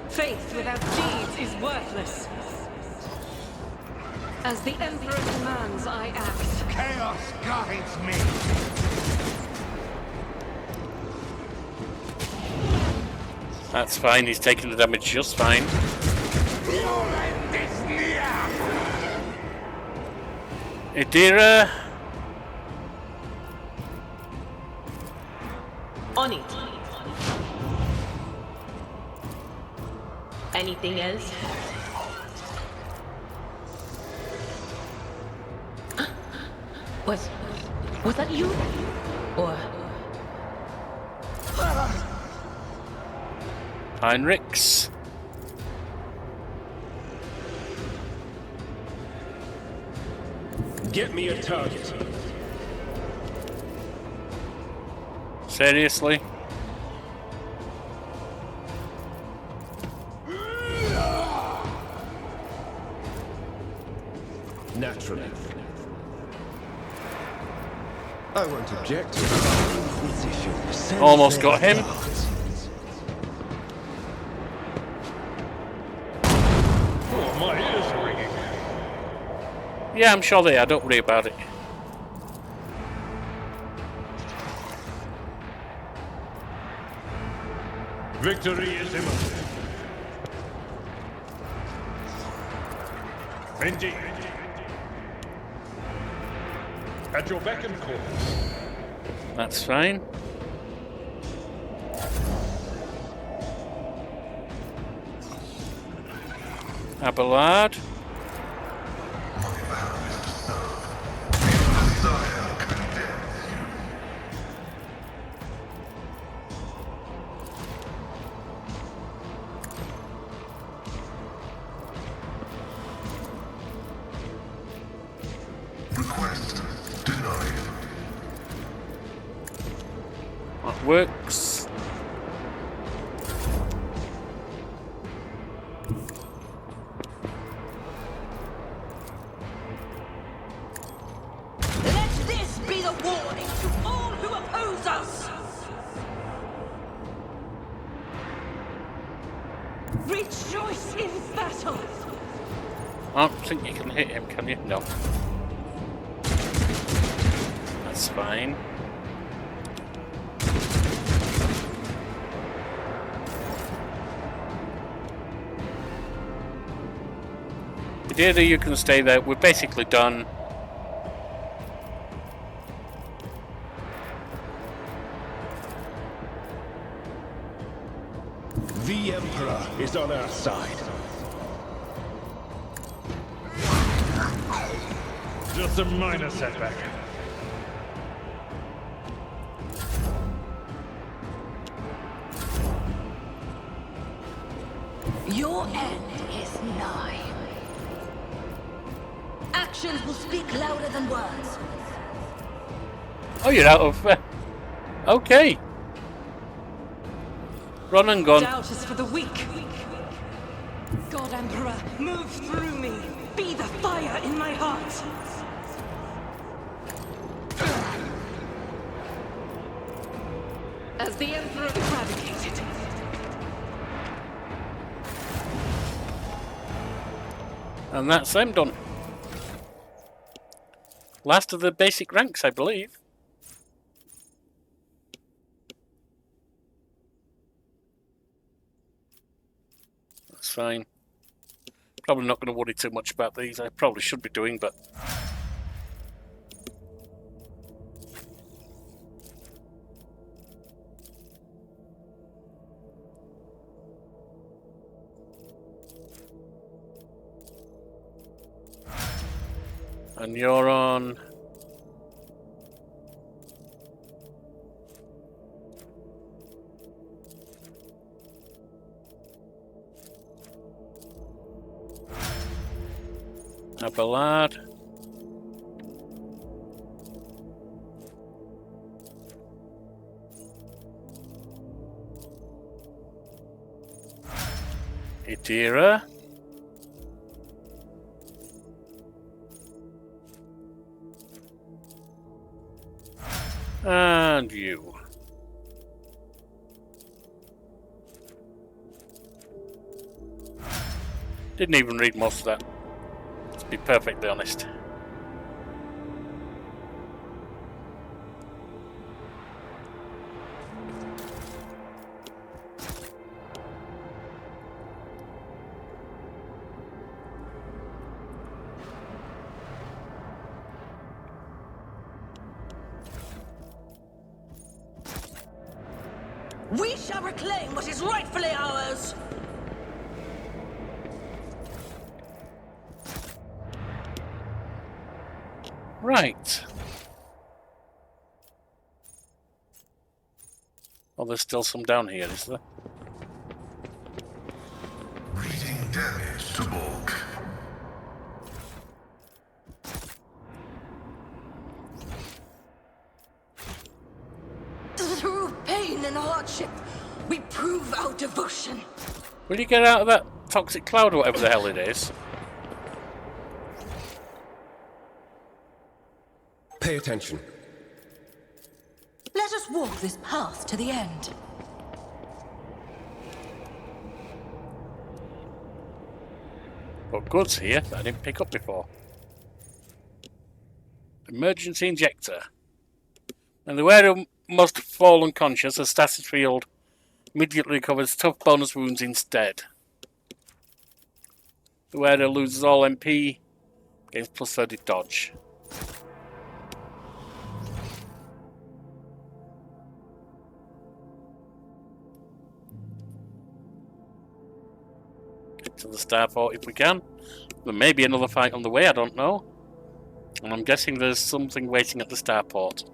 H: Faith without deeds is worthless. As the Emperor commands, I act.
D: Chaos guides me!
A: That's fine, he's taking the damage just fine.
D: Your end is near!
A: Idira.
F: On it. Anything else? Was that you? Or
A: Heinrichs.
G: Get me a target.
A: Seriously?
G: Naturally. I won't object to Inquisition.
A: Almost got him.
C: Oh, my ears are ringing.
A: Yeah, I'm sure they are. Don't worry about it.
C: Victory is imminent. Indeed. At your beck and call.
A: That's fine. Abelard.
E: Desire condemns you. Request denied.
A: That works.
B: Let this be the warning to all who oppose us! Rejoice in battle!
A: I don't think you can hit him, can you? No. That's fine. Deirdre, you can stay there. We're basically done.
G: The Emperor is on our side.
C: Just a minor setback.
B: Your end is nigh. Actions will speak louder than words.
A: Oh, you're out of... okay. Run and gun.
H: Doubt is for the weak. God Emperor, move through me. Be the fire in my heart. As the Emperor eradicated.
A: And that's them done. Last of the basic ranks, I believe. That's fine. Probably not going to worry too much about these. I probably should be doing, but... And you're on... Abelard. Idira. And you. Didn't even read most of that, to be perfectly honest.
B: We shall reclaim what is rightfully ours!
A: Right. Oh, there's still some down here, is there?
E: Reading damage to bulk.
B: Through pain and hardship, we prove our devotion.
A: Will you get out of that toxic cloud or whatever the hell it is?
G: Pay attention.
B: Let us walk this path to the end.
A: Got goods here that I didn't pick up before. Emergency injector. And the wearer must fall unconscious. A status field immediately recovers tough bonus wounds instead. The wearer loses all MP against plus 30 dodge. Get to the starport if we can. There may be another fight on the way, I don't know. And I'm guessing there's something waiting at the starport.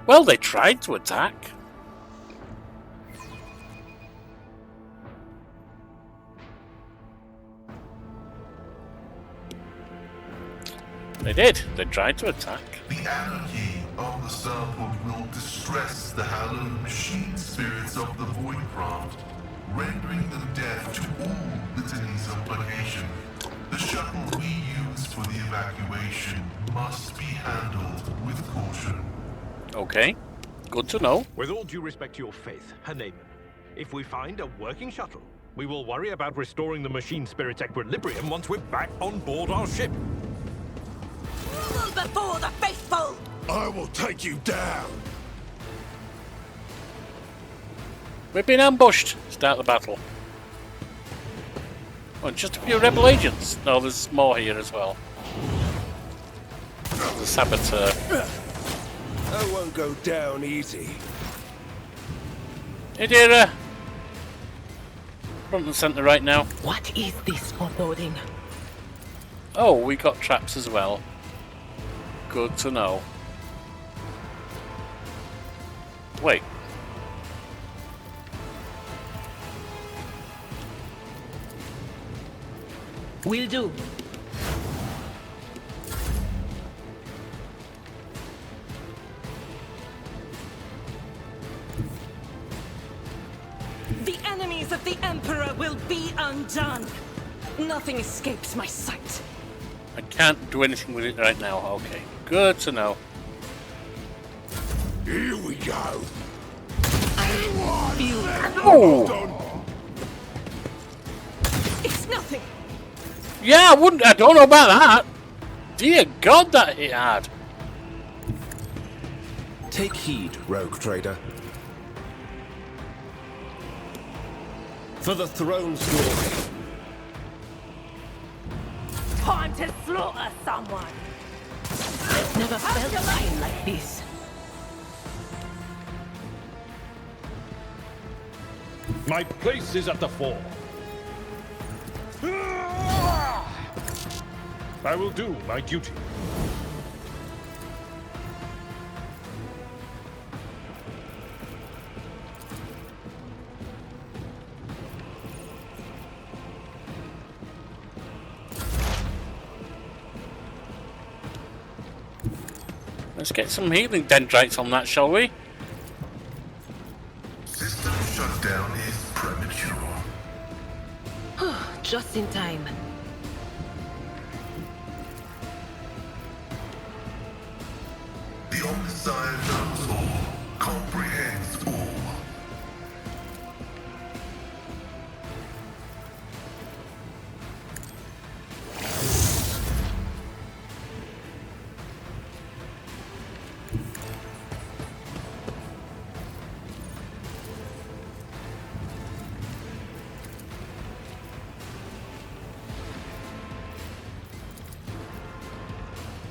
A: Well, they tried to attack. They did. They tried to attack.
E: The anarchy of the starport will distress the hallowed machine spirits of the Voidcraft, rendering them deaf to all litanies of placation. The shuttle we use for the evacuation must be handled with caution.
A: Okay, good to know.
C: With all due respect to your faith, Haneman, if we find a working shuttle, we will worry about restoring the machine spirit's equilibrium once we're back on board our ship.
H: Rule before the faithful!
G: I will take you down.
A: We've been ambushed. Start the battle. Oh, just a few rebel agents. No, there's more here as well. The saboteur.
G: I won't go down easy.
A: Hey, dear. Front and centre right now.
F: What is this foreboding?
A: Oh, we got traps as well. Good to know. Wait.
F: Will do.
H: The enemies of the Emperor will be undone. Nothing escapes my sight.
A: I can't do anything with it right now. Okay. Good to know.
G: Here we go.
A: Oh!
H: It's nothing.
A: Yeah, I don't know about that. Dear God, that hit hard.
G: Take heed, rogue trader. For the throne's glory.
H: Time to slaughter someone.
F: I've never felt pain like this.
C: My place is at the fore. I will do my duty.
A: Let's get some healing dendrites on that, shall we?
E: System shutdown is premature.
F: Just in time.
E: The Omniscient knows all, comprehends all.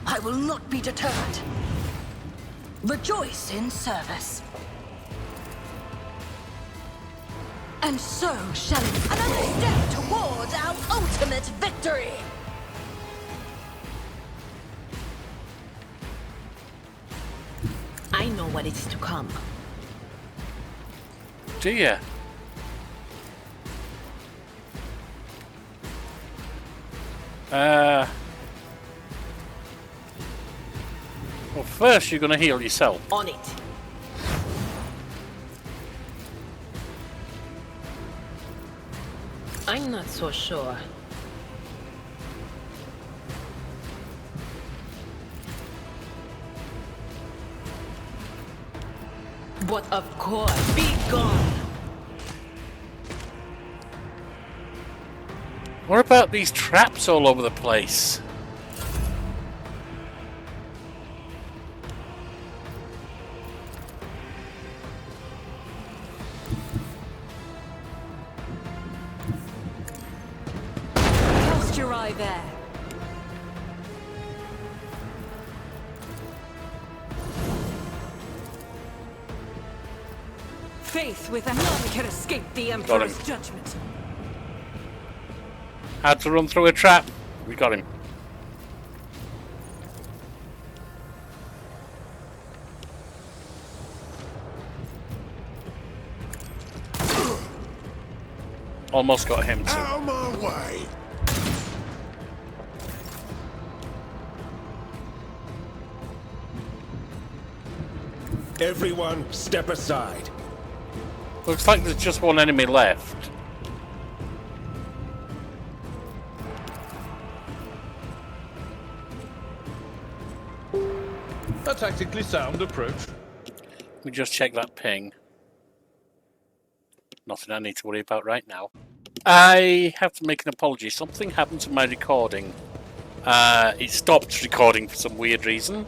B: I will not be deterred. Rejoice in service. And so shall it. Another step towards our ultimate victory.
F: I know what is to come.
A: Do you? Well, first you're going to heal yourself.
F: On it. I'm not so sure. But of course, be gone.
A: What about these traps all over the place?
H: Cast your eye there. Faith with none can escape the Emperor's judgment.
A: Had to run through a trap. We got him. Almost got him too.
D: Out of my way!
G: Everyone, step aside.
A: Looks like there's just one enemy left.
C: A tactically sound approach.
A: We just check that ping. Nothing I need to worry about right now. I have to make an apology. Something happened to my recording. It stopped recording for some weird reason.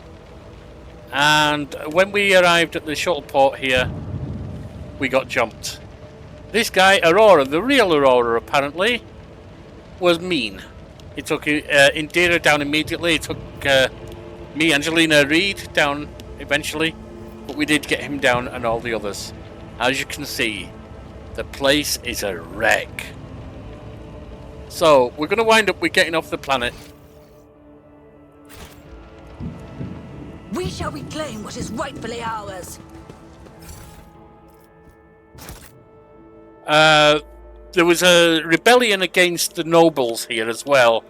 A: And when we arrived at the shuttle port here, we got jumped. This guy, Aurora, the real Aurora apparently, was mean. He took Indira down immediately. He took me, Angelina Reed, down eventually. But we did get him down and all the others. As you can see, the place is a wreck. So, we're going to wind up with getting off the planet.
B: We shall reclaim what is rightfully ours.
A: There was a rebellion against the nobles here as well.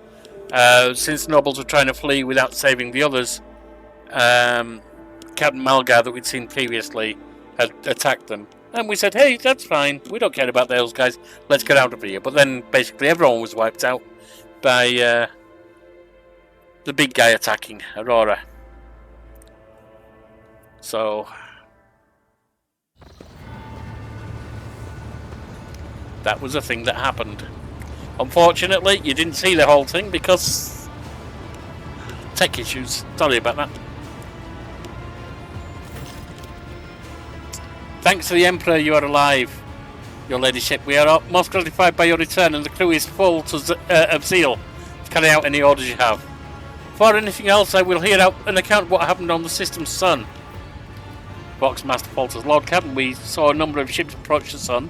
A: Since nobles were trying to flee without saving the others, Captain Malgar that we'd seen previously had attacked them. And we said, hey, that's fine, we don't care about those guys, let's get out of here. But then basically everyone was wiped out by the big guy attacking Aurora. So that was a thing that happened. Unfortunately, you didn't see the whole thing because tech issues. Sorry about that. Thanks to the Emperor, you are alive, your ladyship. We are most gratified by your return, and the crew is full of zeal to carry out any orders you have. For anything else, I will hear out an account of what happened on the system's sun. Voxmaster falters. Lord Captain, we saw a number of ships approach the sun.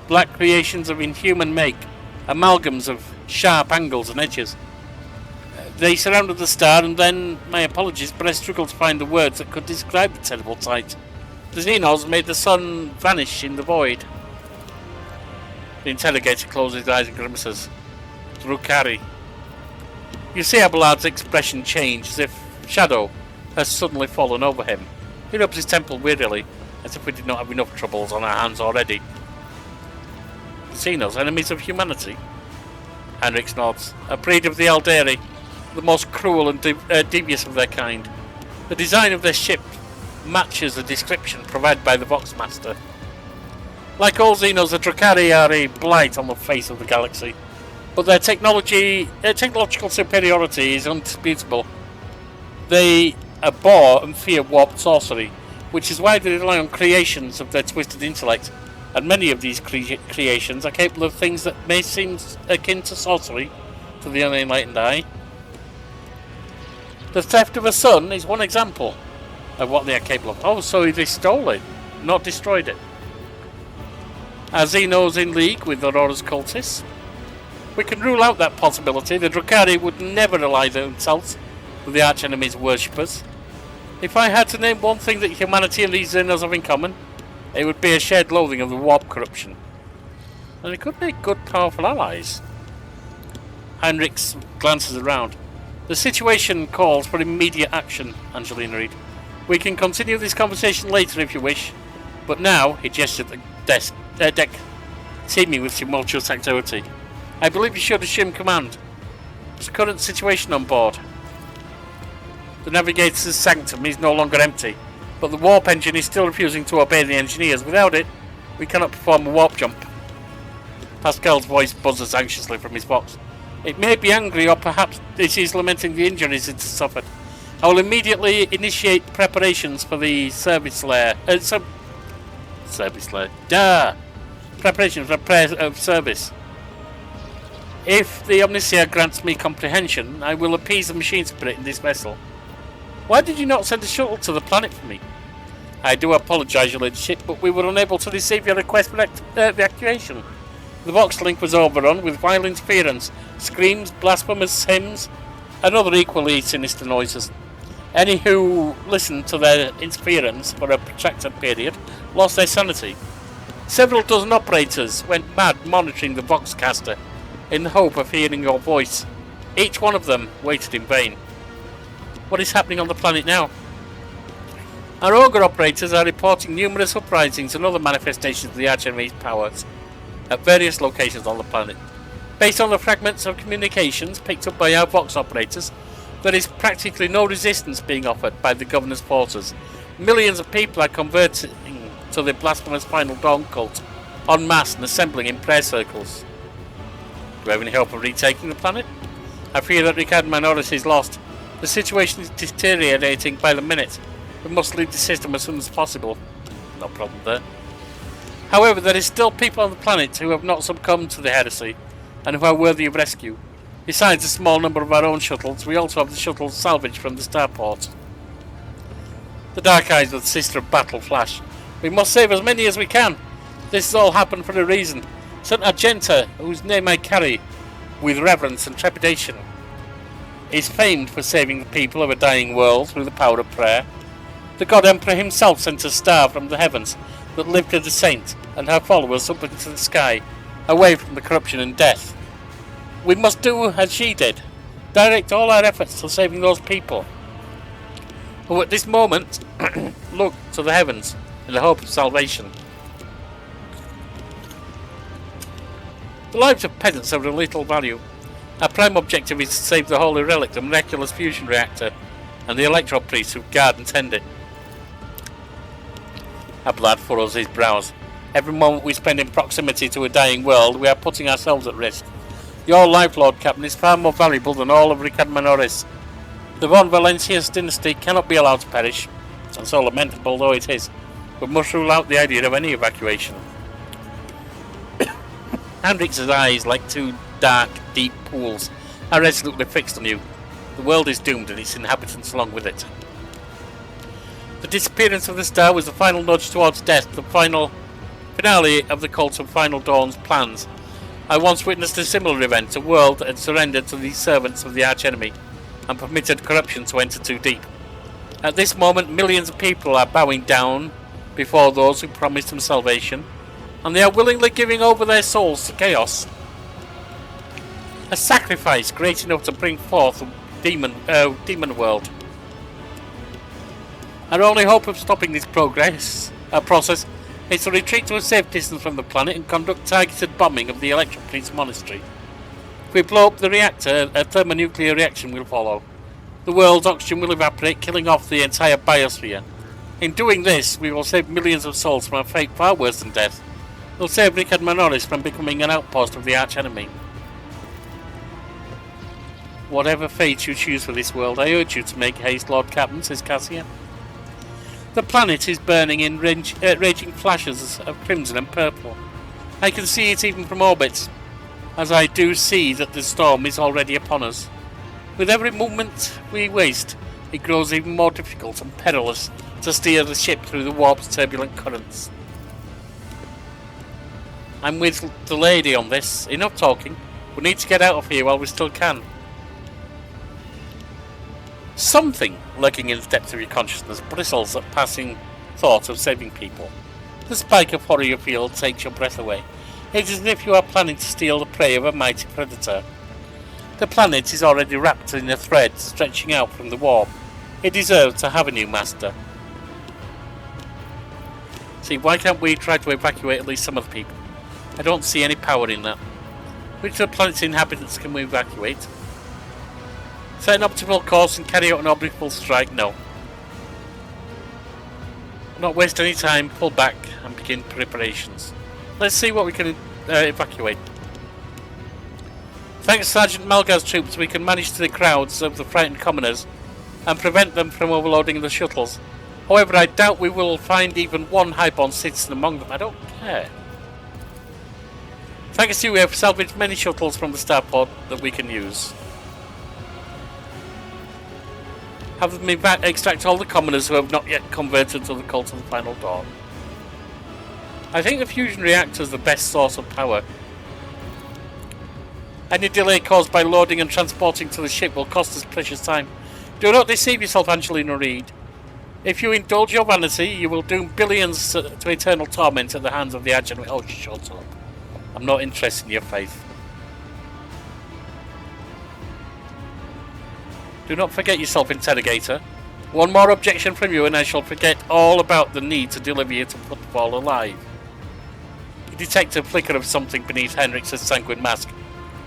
A: Black creations of inhuman make, amalgams of sharp angles and edges. They surrounded the star, and then, my apologies, but I struggled to find the words that could describe the terrible sight. The Xenos made the sun vanish in the void. The interrogator closes his eyes and grimaces. Drukhari. You see Abelard's expression change, as if shadow has suddenly fallen over him. He rubs his temple wearily, as if we did not have enough troubles on our hands already. The Xenos, enemies of humanity? Henrik nods. A breed of the Alderi, the most cruel and devious of their kind. The design of their ship matches the description provided by the Voxmaster. Like all Xenos, the Drukhari are a blight on the face of the galaxy, but their technological superiority is undisputable. They abhor and fear warped sorcery, which is why they rely on creations of their twisted intellect, and many of these creations are capable of things that may seem akin to sorcery to the unenlightened eye. The theft of a sun is one example of what they are capable of. Oh, so they stole it, not destroyed it. Are Xenos in league with Aurora's cultists? We can rule out that possibility. The Drukhari would never ally themselves with the arch-enemy's worshippers. If I had to name one thing that humanity and these Xenos have in common, it would be a shared loathing of the warp corruption. And it could make good, powerful allies. Heinrichs glances around. The situation calls for immediate action, Angelina read. We can continue this conversation later if you wish, but now, he gestured at the deck, teeming with tumultuous activity. I believe you should assume command. What's the current situation on board? The navigator's sanctum is no longer empty, but the warp engine is still refusing to obey the engineers. Without it, we cannot perform a warp jump. Pascal's voice buzzes anxiously from his box. It may be angry, or perhaps it is lamenting the injuries it has suffered. I will immediately initiate preparations for the service layer. Service layer. Duh! Preparations for service. If the Omnicia grants me comprehension, I will appease the machine spirit in this vessel. Why did you not send a shuttle to the planet for me? I do apologise, Your Ladyship, but we were unable to receive your request for evacuation. The box link was overrun with vile interference, screams, blasphemous hymns, and other equally sinister noises. Any who listened to their interference for a protracted period lost their sanity. Several dozen operators went mad monitoring the Voxcaster in the hope of hearing your voice. Each one of them waited in vain. What is happening on the planet now? Our Ogre operators are reporting numerous uprisings and other manifestations of the Archenemy's powers at various locations on the planet. Based on the fragments of communications picked up by our Vox operators, there is practically no resistance being offered by the Governor's forces. Millions of people are converting to the blasphemous Final Dawn cult en masse and assembling in prayer circles. Do we have any hope of retaking the planet? I fear that Rykad Minoris is lost. The situation is deteriorating by the minute. We must leave the system as soon as possible. No problem there. However, there is still people on the planet who have not succumbed to the heresy and who are worthy of rescue. Besides a small number of our own shuttles, we also have the shuttles salvaged from the starport. The dark eyes of the Sister of Battle flash. We must save as many as we can. This has all happened for a reason. St. Argenta, whose name I carry with reverence and trepidation, is famed for saving the people of a dying world through the power of prayer. The God Emperor himself sent a star from the heavens that lifted the saint and her followers up into the sky, away from the corruption and death. We must do as she did, direct all our efforts to saving those people who at this moment look to the heavens in the hope of salvation. The lives of peasants are of little value. Our prime objective is to save the Holy Relic, the miraculous fusion reactor, and the electro priests who guard and tend it. Our blood furrows his brows. Every moment we spend in proximity to a dying world, we are putting ourselves at risk. Your life, Lord Captain, is far more valuable than all of Rykad Minoris. The Von Valencius dynasty cannot be allowed to perish, and so lamentable though it is, we must rule out the idea of any evacuation. Hendrix's eyes, like two dark, deep pools, are resolutely fixed on you. The world is doomed and its inhabitants along with it. The disappearance of the star was the final nudge towards death, the finale of the cult of Final Dawn's plans. I once witnessed a similar event. A world had surrendered to the servants of the archenemy and permitted corruption to enter too deep. At this moment, millions of people are bowing down before those who promised them salvation, and they are willingly giving over their souls to chaos. A sacrifice great enough to bring forth a demon world. Our only hope of stopping this process is to retreat to a safe distance from the planet and conduct targeted bombing of the Electropriest Monastery. If we blow up the reactor, a thermonuclear reaction will follow. The world's oxygen will evaporate, killing off the entire biosphere. In doing this, we will save millions of souls from a fate far worse than death. We'll save Rykad Minoris from becoming an outpost of the archenemy. Whatever fate you choose for this world, I urge you to make haste, Lord Captain, says Cassia. The planet is burning in raging flashes of crimson and purple. I can see it even from orbit, as I do see that the storm is already upon us. With every moment we waste, it grows even more difficult and perilous to steer the ship through the warp's turbulent currents. I'm with the lady on this. Enough talking. We need to get out of here while we still can. Something lurking in the depths of your consciousness bristles at passing thought of saving people. The spike of horror you feel takes your breath away. It is as if you are planning to steal the prey of a mighty predator. The planet is already wrapped in a thread stretching out from the warp. It deserves to have a new master. See, why can't we try to evacuate at least some of the people? I don't see any power in that. Which of the planet's inhabitants can we evacuate? Set an optimal course and carry out an orbital strike? No. Not waste any time, pull back and begin preparations. Let's see what we can evacuate. Thanks to Sergeant Malgar's troops, we can manage to the crowds of the frightened commoners and prevent them from overloading the shuttles. However, I doubt we will find even one highborn citizen among them. I don't care. Thanks to you, we have salvaged many shuttles from the starport that we can use. Have them extract all the commoners who have not yet converted to the cult of the Final Dawn. I think the fusion reactor is the best source of power. Any delay caused by loading and transporting to the ship will cost us precious time. Do not deceive yourself, Angelina Reed. If you indulge your vanity, you will doom billions to eternal torment at the hands of the Agent. Oh, shut up. I'm not interested in your faith. Do not forget yourself, Interrogator. One more objection from you and I shall forget all about the need to deliver you to football alive. You detect a flicker of something beneath Henrik's sanguine mask.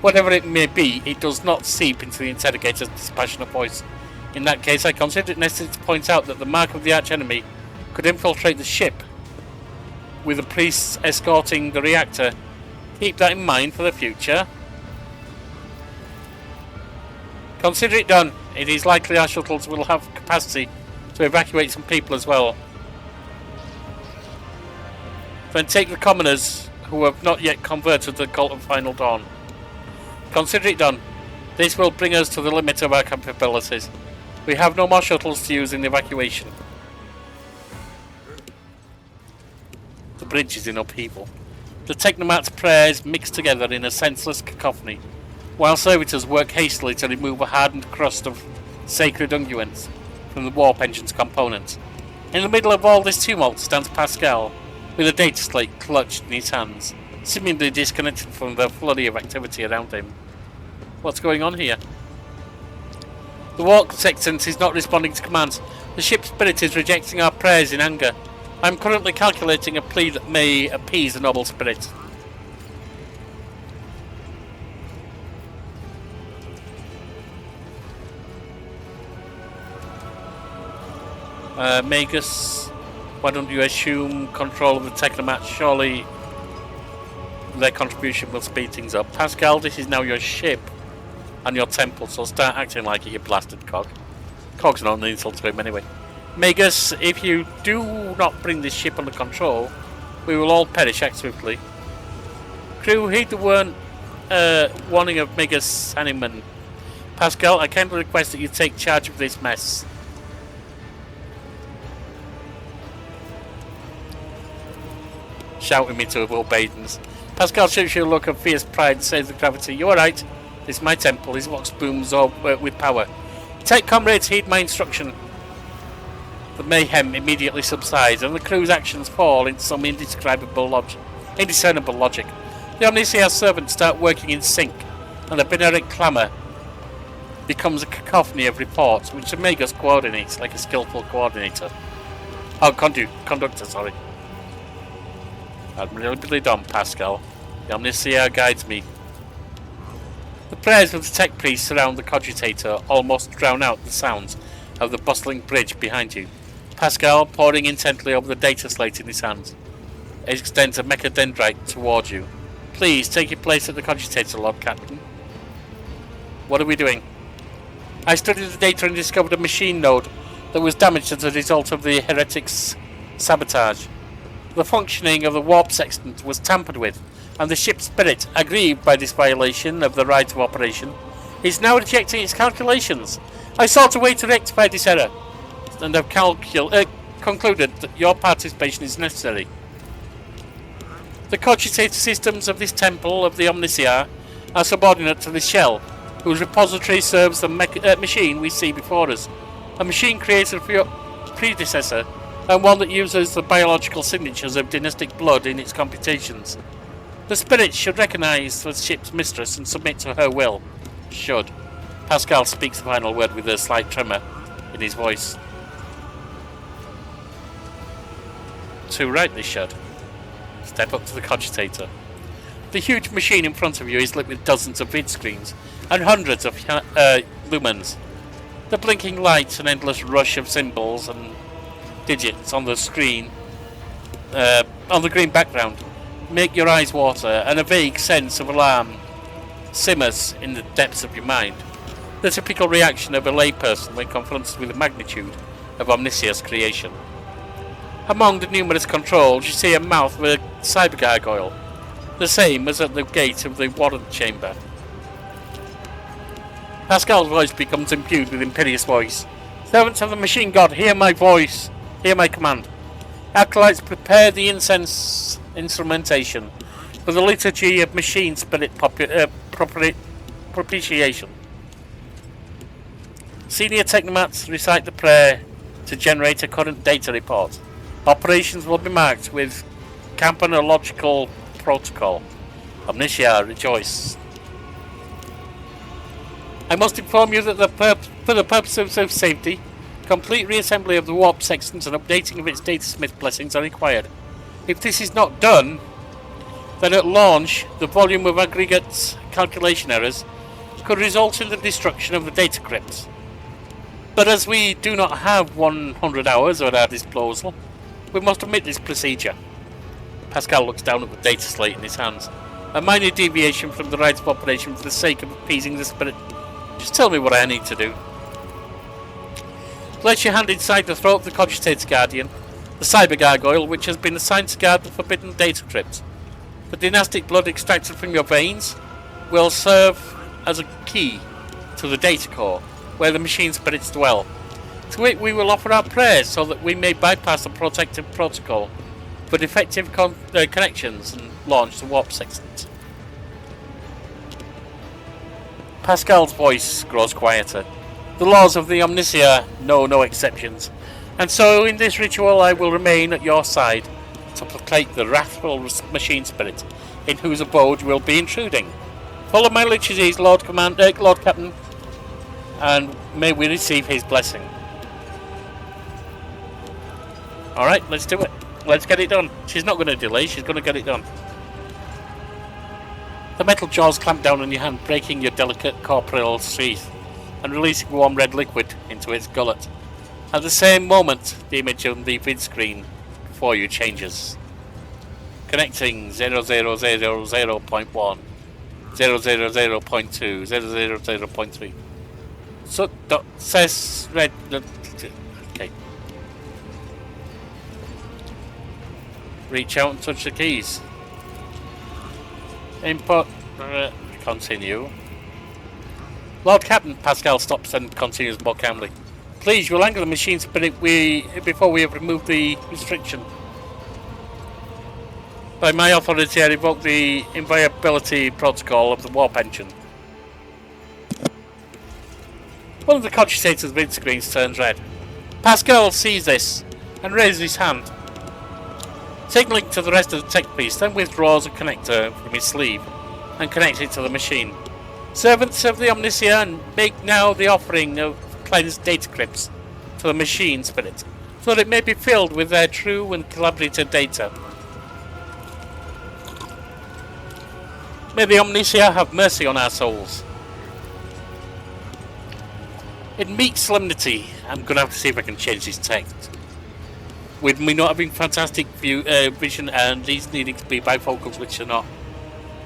A: Whatever it may be, it does not seep into the Interrogator's dispassionate voice. In that case, I consider it necessary to point out that the mark of the arch-enemy could infiltrate the ship, with the priests escorting the reactor. Keep that in mind for the future. Consider it done. It is likely our shuttles will have capacity to evacuate some people as well. Then take the commoners who have not yet converted to the cult of Final Dawn. Consider it done. This will bring us to the limit of our capabilities. We have no more shuttles to use in the evacuation. The bridge is in upheaval. The Technomat's prayers mix together in a senseless cacophony, while servitors work hastily to remove a hardened crust of sacred unguents from the warp engine's components. In the middle of all this tumult stands Pascal, with a data slate clutched in his hands, seemingly disconnected from the flurry of activity around him. What's going on here? The warp sextant is not responding to commands. The ship's spirit is rejecting our prayers in anger. I am currently calculating a plea that may appease the noble spirit. Magus, why don't you assume control of the Technomat? Surely their contribution will speed things up. Pascal, this is now your ship and your temple, so start acting like it, you blasted cog. Cog's not an insult to him anyway. Magus, if you do not bring this ship under control, we will all perish. Act swiftly. Crew, heed the warning of Magus Hanneman. Pascal, I kindly request that you take charge of this mess. Shouting me to obeisance. Pascal shoots you a look of fierce pride and says with gravity, "You are right. This is my temple. His vox booms with power. Take, comrades, heed my instruction." The mayhem immediately subsides, and the crew's actions fall into some indiscernible logic. The Omnissiah's servants start working in sync, and the binaric clamour becomes a cacophony of reports, which the Magus coordinates like a skillful coordinator. Oh, conductor, sorry. Admirably done, Pascal. The Omnissiah guides me. The prayers of the tech priests surround the cogitator, almost drown out the sounds of the bustling bridge behind you. Pascal, poring intently over the data slate in his hands, extends a mechadendrite toward you. Please take your place at the cogitator, Lord Captain. What are we doing? I studied the data and discovered a machine node that was damaged as a result of the heretics' sabotage. The functioning of the warp sextant was tampered with, and the ship's spirit, aggrieved by this violation of the right of operation, is now rejecting its calculations. I sought a way to rectify this error, and have concluded that your participation is necessary. The cogitator systems of this temple of the Omnissiah are subordinate to the shell, whose repository serves the machine we see before us. A machine created for your predecessor, and one that uses the biological signatures of dynastic blood in its computations. The spirit should recognize the ship's mistress and submit to her will. Should. Pascal speaks the final word with a slight tremor in his voice. Too right, they should. Step up to the cogitator. The huge machine in front of you is lit with dozens of vid screens and hundreds of lumens. The blinking lights, an endless rush of symbols and digits on the screen, on the green background, make your eyes water, and a vague sense of alarm simmers in the depths of your mind. The typical reaction of a layperson when confronted with the magnitude of Omnisia's creation. Among the numerous controls, you see a mouth with a cyber gargoyle, the same as at the gate of the warrant chamber. Pascal's voice becomes imbued with imperious voice. Servants of the machine god, hear my voice, hear my command. Acolytes, prepare the incense instrumentation for the liturgy of machine spirit propitiation. Senior technomats recite the prayer to generate a current data report. Operations will be marked with campanological protocol. Omnicia, rejoice. I must inform you that for the purposes of safety, complete reassembly of the warp sections and updating of its datasmith blessings are required. If this is not done, then at launch, the volume of aggregate calculation errors could result in the destruction of the data crypts. But as we do not have 100 hours at our disposal, we must omit this procedure. Pascal looks down at the data slate in his hands. A minor deviation from the rites of operation for the sake of appeasing the spirit. Just tell me what I need to do. Place your hand inside the throat of the cogitator guardian, the cyber gargoyle, which has been assigned to guard the forbidden data crypt. The dynastic blood extracted from your veins will serve as a key to the data core, where the machine spirits dwell. To it we will offer our prayers so that we may bypass the protective protocol for defective connections and launch the warp sections. Pascal's voice grows quieter. The laws of the Omnisia know no exceptions, and so in this ritual I will remain at your side to placate the wrathful machine spirit in whose abode you will be intruding. Follow my liturgies, Lord Captain, and may we receive his blessing. Alright, let's do it. Let's get it done. She's not going to delay, she's going to get it done. The metal jaws clamp down on your hand, breaking your delicate corporeal sheath and releasing warm red liquid into its gullet. At the same moment, the image on the vid screen before you changes. Connecting 0000.1, 000.2, 000.3. So, says red. Okay. Reach out and touch the keys. Input. Continue. Lord Captain, Pascal stops and continues more calmly. Please, you will anger the machine spirit before we have removed the restriction. By my authority, I revoke the inviolability protocol of the warp engine. One of the cogitator's vid screens turns red. Pascal sees this and raises his hand, signaling to the rest of the tech piece, then withdraws a connector from his sleeve and connects it to the machine. Servants of the Omnisia, make now the offering of cleansed data crypts to the machine spirit, so that it may be filled with their true and collaborative data. May the Omnisia have mercy on our souls. In meek solemnity, I'm going to have to see if I can change this text. With me not having fantastic vision and these needing to be bifocals, which are not.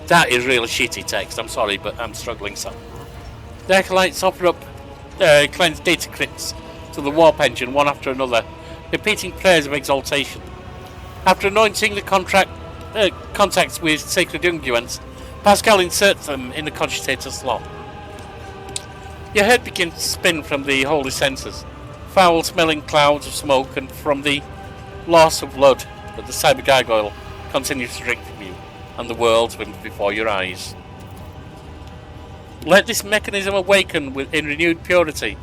A: That is really shitty text, I'm sorry, but I'm struggling some. The acolytes offer up cleansed data crypts to the warp engine one after another, repeating prayers of exaltation. After anointing the contacts with sacred unguents, Pascal inserts them in the cogitator slot. Your head begins to spin from the holy censers, foul-smelling clouds of smoke, and from the loss of blood that the cyber gargoyle continues to drink from you, and the world swims before your eyes. Let this mechanism awaken in renewed purity.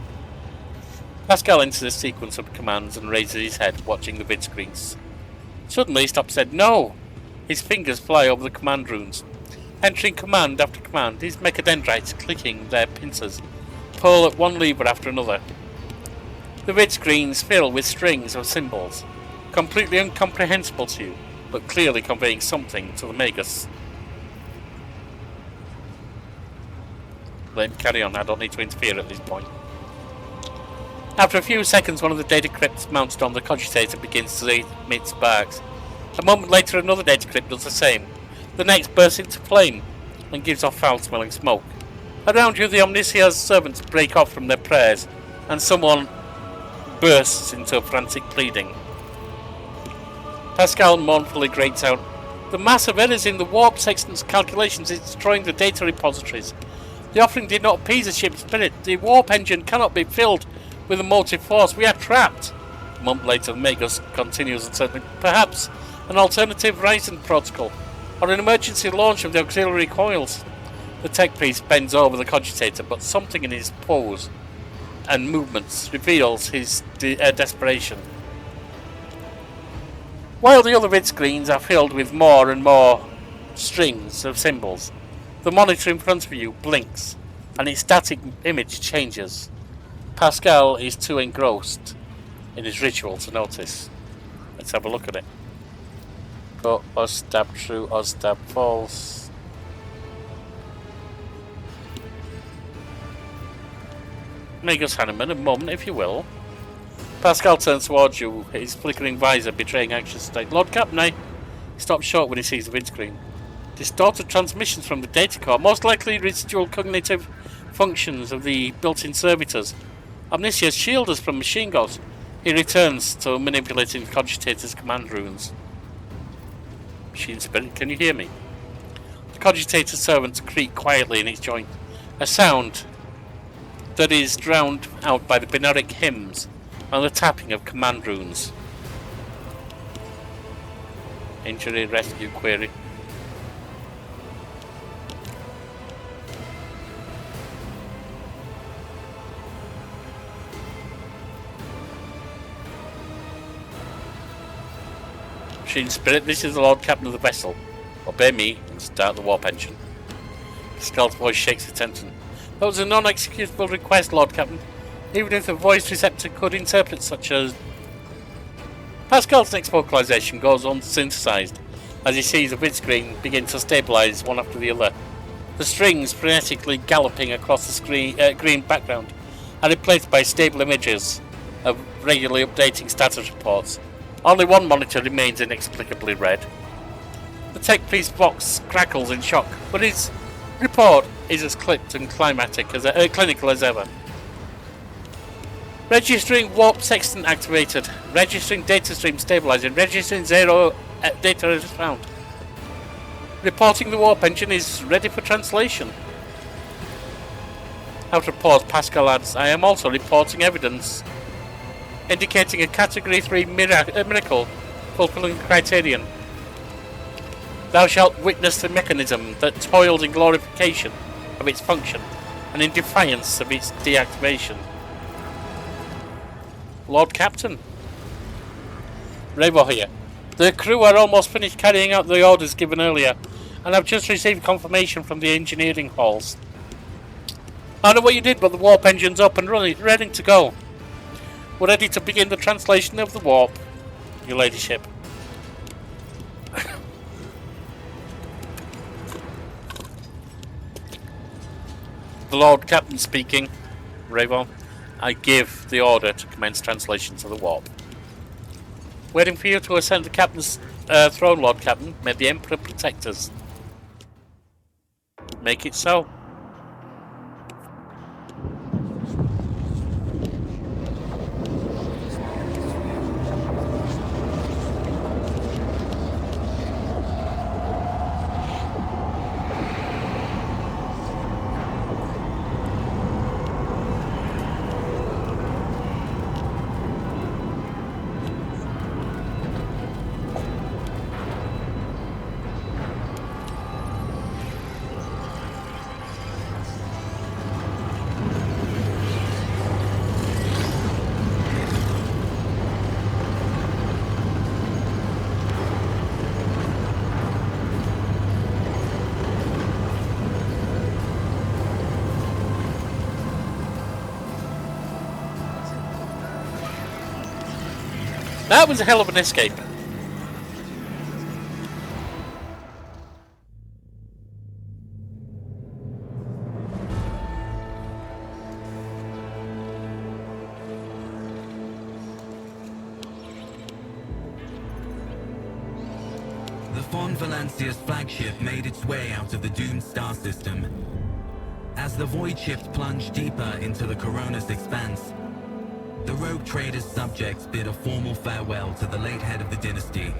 A: Pascal enters a sequence of commands and raises his head, watching the vid screens. Suddenly he stops and said, "No!" His fingers fly over the command runes. Entering command after command, these mechadendrites clicking their pincers pull at one lever after another. The vid screens fill with strings of symbols, completely incomprehensible to you, but clearly conveying something to the Magus. Let him carry on, I don't need to interfere at this point. After a few seconds, one of the data crypts mounted on the cogitator begins to emit sparks. A moment later, another data crypt does the same. The next bursts into flame and gives off foul-smelling smoke. Around you, the Omnisia's servants break off from their prayers, and someone bursts into frantic pleading. Pascal mournfully grates out, "The massive errors in the warp sextant's calculations is destroying the data repositories. The offering did not appease the ship's spirit. The warp engine cannot be filled with a motive force. We are trapped." A month later, the Magus continues uncertainly. "Perhaps an alternative Ryzen protocol, or an emergency launch of the auxiliary coils." The tech priest bends over the cogitator, but something in his pose and movements reveals his desperation. While the other vid screens are filled with more and more strings of symbols, the monitor in front of you blinks, and its static image changes. Pascal is too engrossed in his ritual to notice. Let's have a look at it. Go, Oz stab true, Oz stab false. Magus Hanneman, a moment if you will. Pascal turns towards you, his flickering visor betraying anxious state. "Lord Captain, He stops short when he sees the vidscreen. "Distorted transmissions from the data core, most likely residual cognitive functions of the built-in servitors. Omnisia's shield us from machine guns." He returns to manipulating the cogitator's command runes. "Machine spirit, can you hear me?" The cogitator's servants creak quietly in its joint, a sound that is drowned out by the binaric hymns and the tapping of command runes. Injury rescue query. Machine spirit, this is the Lord Captain of the vessel. Obey me and start the warp engine. Pascal's voice shakes with tension. "That was a non-executable request, Lord Captain. Even if the voice receptor could interpret such as..." Pascal's next vocalization goes unsynthesized as he sees the vidscreen begin to stabilize one after the other. The strings frenetically galloping across the green background are replaced by stable images of regularly updating status reports. Only one monitor remains inexplicably red. The tech priest box crackles in shock, but his report is as clipped and clinical as ever. "Registering warp sextant activated. Registering data stream stabilizing. Registering 0 data is found. Reporting the warp engine is ready for translation." After a pause, Pascal adds, "I am also reporting evidence indicating a category 3 miracle fulfilling criterion. Thou shalt witness the mechanism that toiled in glorification of its function and in defiance of its deactivation." "Lord Captain." Revo here. "The crew are almost finished carrying out the orders given earlier, and I've just received confirmation from the engineering halls. I know what you did, but the warp engine's up and running, ready to go. We're ready to begin the translation of the warp, Your Ladyship." "The Lord Captain speaking, Revo. I give the order to commence translation to the warp." "Waiting for you to ascend the Captain's throne, Lord Captain. May the Emperor protect us." "Make it so." That was a hell of an escape.
I: The Von Valancia's flagship made its way out of the doomed star system. As the void ships plunged deeper into the Corona's expanse, the rogue trader's subjects bid a formal farewell to the late head of the dynasty,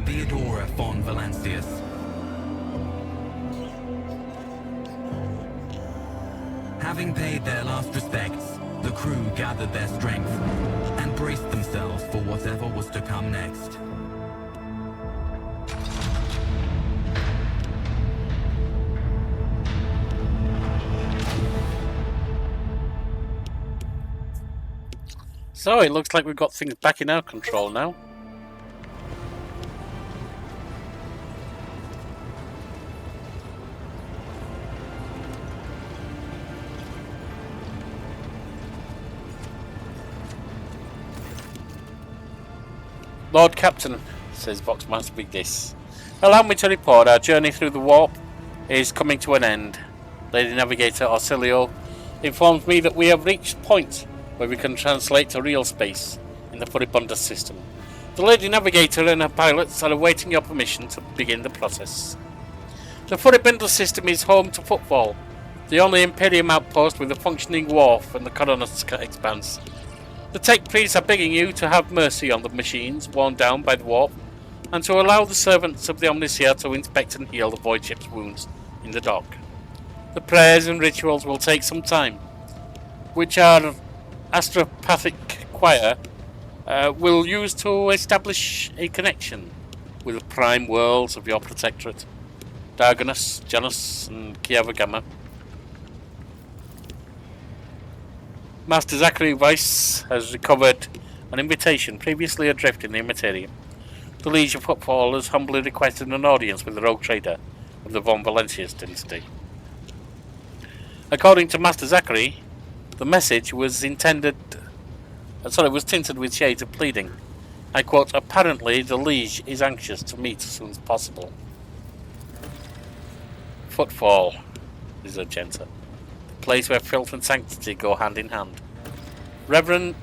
I: Theodora von Valancius. Having paid their last respects, the crew gathered their strength and braced themselves for whatever was to come next.
A: So it looks like we've got things back in our control now. Lord Captain, says Voxmaster Big Dis, allow me to report our journey through the warp is coming to an end. Lady Navigator Orsilio informs me that we have reached point where we can translate to real space in the Furibunda system. The Lady Navigator and her pilots are awaiting your permission to begin the process. The Furibunda system is home to Footfall, the only Imperium outpost with a functioning wharf in the Corona's expanse. The tech priests are begging you to have mercy on the machines worn down by the warp, and to allow the servants of the Omnicia to inspect and heal the void ship's wounds in the dock. The prayers and rituals will take some time, which our astropathic choir will use to establish a connection with the prime worlds of your protectorate, Darganus, Janus, and Kiavagama. Master Zachary Weiss has recovered an invitation previously adrift in the Immaterium. The Liege of Footfall has humbly requested an audience with the rogue trader of the Von Valancius dynasty. According to Master Zachary, the message was tinted with shades of pleading. I quote, apparently the Liege is anxious to meet as soon as possible. Footfall is Argenta, the place where filth and sanctity go hand in hand. Reverend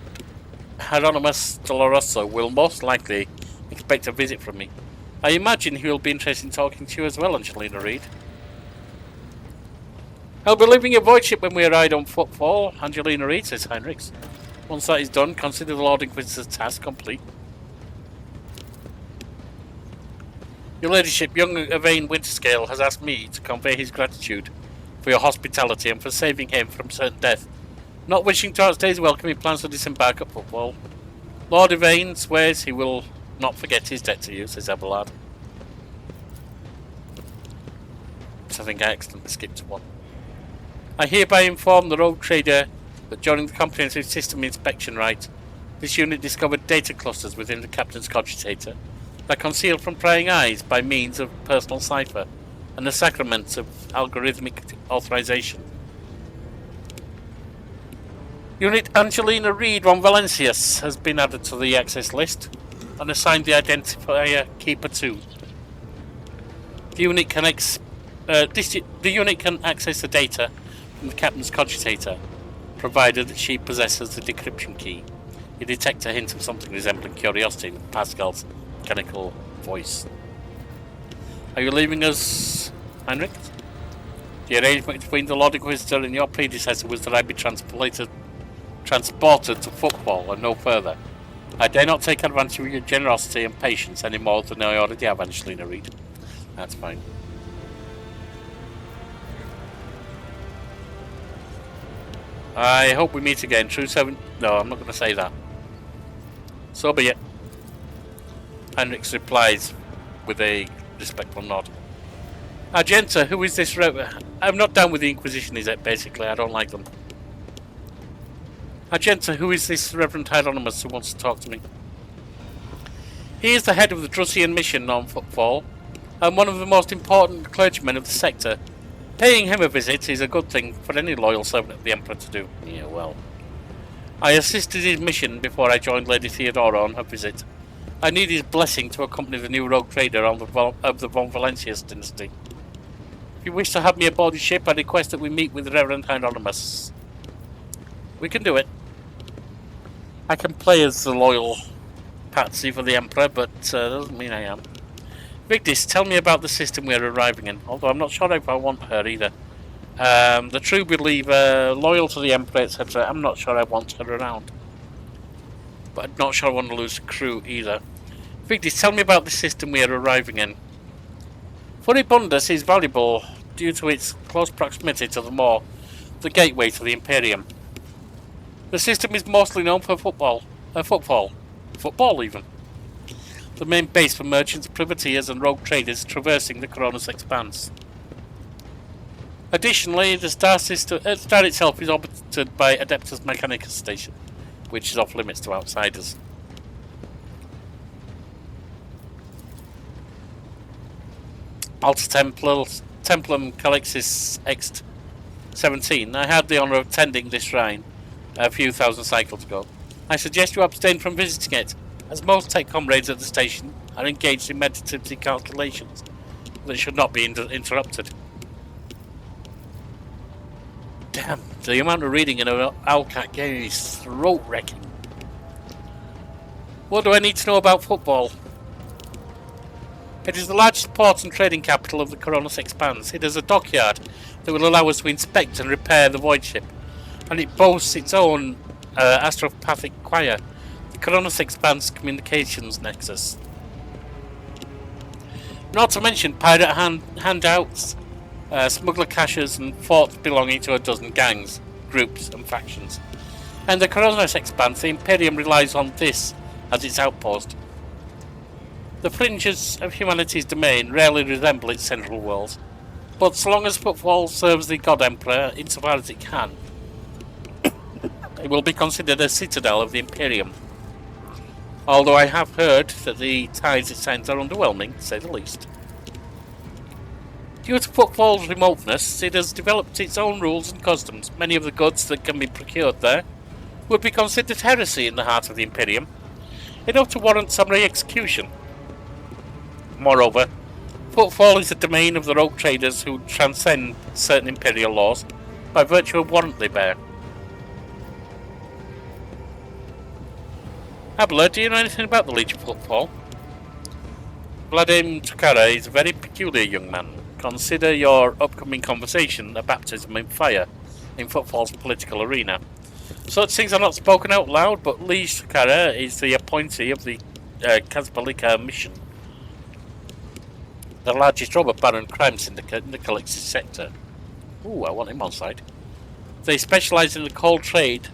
A: Hieronymus Doloroso will most likely expect a visit from me. I imagine he will be interested in talking to you as well, Angelina Reed. I'll be leaving your void ship when we arrive on Footfall, Angelina Reed, says Heinrichs. Once that is done, consider the Lord Inquisitor's task complete. Your Ladyship, young Yvain Winterscale has asked me to convey his gratitude for your hospitality and for saving him from certain death. Not wishing to outstay his welcome, he plans to disembark at Footfall. Lord Yvain swears he will not forget his debt to you, says Abelard. So I think I accidentally skipped one. I hereby inform the rogue trader that during the comprehensive system inspection rite, this unit discovered data clusters within the captain's cogitator that concealed from prying eyes by means of personal cipher and the sacraments of algorithmic authorization. Unit Angelina Reed von Valancius has been added to the access list and assigned the identifier Keeper 2. The unit can access the data from the captain's cogitator, provided that she possesses the decryption key. You detect a hint of something resembling curiosity in Pascal's mechanical voice. Are you leaving us, Heinrich? The arrangement between the Lord Inquisitor and your predecessor was that I be transported to Footfall and no further. I dare not take advantage of your generosity and patience any more than I already have, Angelina Reed. That's fine. I hope we meet again. True 7. No, I'm not going to say that. So be it. Heinrichs replies with a respectful nod. Argenta, who is this? I'm not down with the Inquisition, is it? Basically, I don't like them. Argenta, who is this Reverend Hieronymus who wants to talk to me? He is the head of the Drusian mission on Footfall, and one of the most important clergymen of the sector. Paying him a visit is a good thing for any loyal servant of the Emperor to do. Yeah, well. I assisted his mission before I joined Lady Theodora on her visit. I need his blessing to accompany the new rogue trader of the Von Valencius dynasty. If you wish to have me aboard your ship, I request that we meet with Reverend Hieronymus. We can do it. I can play as the loyal patsy for the Emperor, but doesn't mean I am. Victis, tell me about the system we are arriving in, although I'm not sure if I want her either. The true believer, loyal to the Emperor, etc. I'm not sure I want her around. But I'm not sure I want to lose the crew either. Victis, tell me about the system we are arriving in. Furibundus is valuable due to its close proximity to the Maw, the gateway to the Imperium. The system is mostly known for football even. The main base for merchants, privateers and rogue traders traversing the Coronis Expanse. Additionally, the star itself is orbited by Adeptus Mechanicus Station, which is off limits to outsiders. Alta Templum Calixis Ext 17. I had the honour of attending this shrine a few thousand cycles ago. I suggest you abstain from visiting it, as most tech comrades at the station are engaged in meditative calculations that should not be interrupted. Damn, the amount of reading in an Alcat game is throat-wrecking. What do I need to know about football? It is the largest port and trading capital of the Coronis Expanse. It has a dockyard that will allow us to inspect and repair the void ship, and it boasts its own astropathic choir, the Coronis Expanse Communications Nexus. Not to mention pirate handouts, smuggler caches and forts belonging to a dozen gangs, groups and factions. And the Coronis Expanse, the Imperium relies on this as its outpost. The fringes of humanity's domain rarely resemble its central world, but so long as Footfall serves the God Emperor insofar as it can, it will be considered a citadel of the Imperium. Although I have heard that the ties it sends are underwhelming, to say the least. Due to Footfall's remoteness, it has developed its own rules and customs. Many of the goods that can be procured there would be considered heresy in the heart of the Imperium, enough to warrant summary execution. Moreover, Footfall is the domain of the rogue traders who transcend certain Imperial laws by virtue of warrant they bear. Abla, do you know anything about the Legion of Footfall? Vladimir Tukara is a very peculiar young man. Consider your upcoming conversation a baptism in fire in Footfall's political arena. Such things are not spoken out loud, but Lee Tukara is the appointee of the Kazbalika mission, the largest robber baron crime syndicate in the Calixis sector. Ooh, I want him on side. They specialise in the cold trade,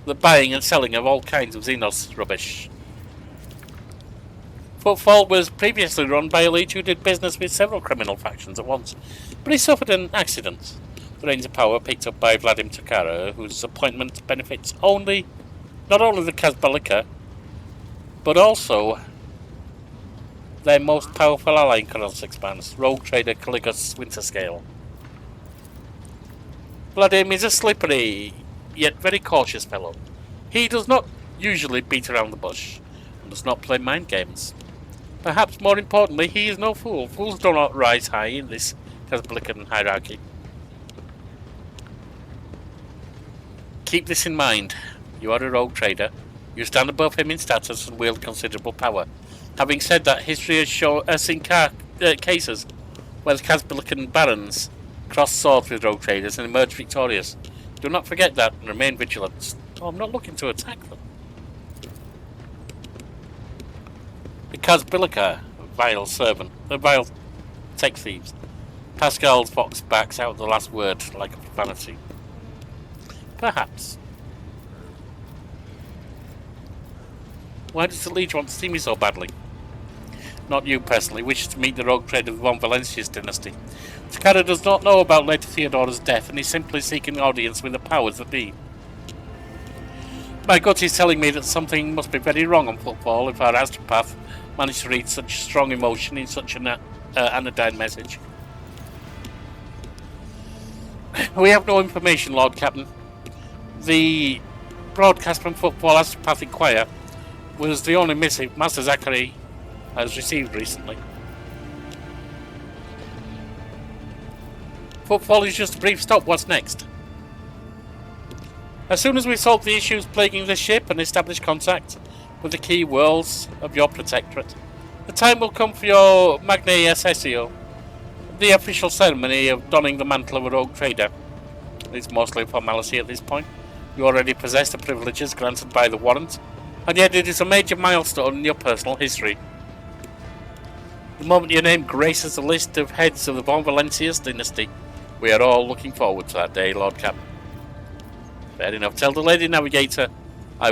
A: the buying and selling of all kinds of Xenos rubbish. Footfall was previously run by a lead who did business with several criminal factions at once, but he suffered an accident. The reins of power picked up by Vladimir Tukara, whose appointment benefits not only the Kazbalika, but also their most powerful ally in Coronis Expanse, rogue trader Caligus Winterscale. Vladimir is a slippery, yet very cautious fellow. He does not usually beat around the bush, and does not play mind games. Perhaps more importantly, he is no fool. Fools do not rise high in this Kazbalikan hierarchy. Keep this in mind. You are a rogue trader. You stand above him in status and wield considerable power. Having said that, history has seen cases where the Kazbalikan barons cross swords with rogue traders and emerge victorious. Do not forget that and remain vigilant. Oh, I'm not looking to attack them. The Kazbalika, vile tech thieves. Pascal's fox backs out the last word like a profanity. Perhaps. Why does the Legion want to see me so badly? Not you personally, wishes to meet the rogue trader of the Von Valencius dynasty. Takada does not know about Lady Theodora's death and is simply seeking an audience with the powers that be. My gut is telling me that something must be very wrong on Footfall if our astropath managed to read such strong emotion in such an anodyne message. We have no information, Lord Captain. The broadcast from Footfall Astropathic Choir was the only missive Master Zachary has received recently. Footfall is just a brief stop. What's next? As soon as we solve the issues plaguing this ship and establish contact with the key worlds of your protectorate, the time will come for your Magna Essentio, the official ceremony of donning the mantle of a rogue trader. It's mostly a formality at this point. You already possess the privileges granted by the warrant, and yet it is a major milestone in your personal history. The moment your name graces the list of heads of the Von Valencius dynasty, we are all looking forward to that day, Lord Captain. Fair enough. Tell the Lady Navigator I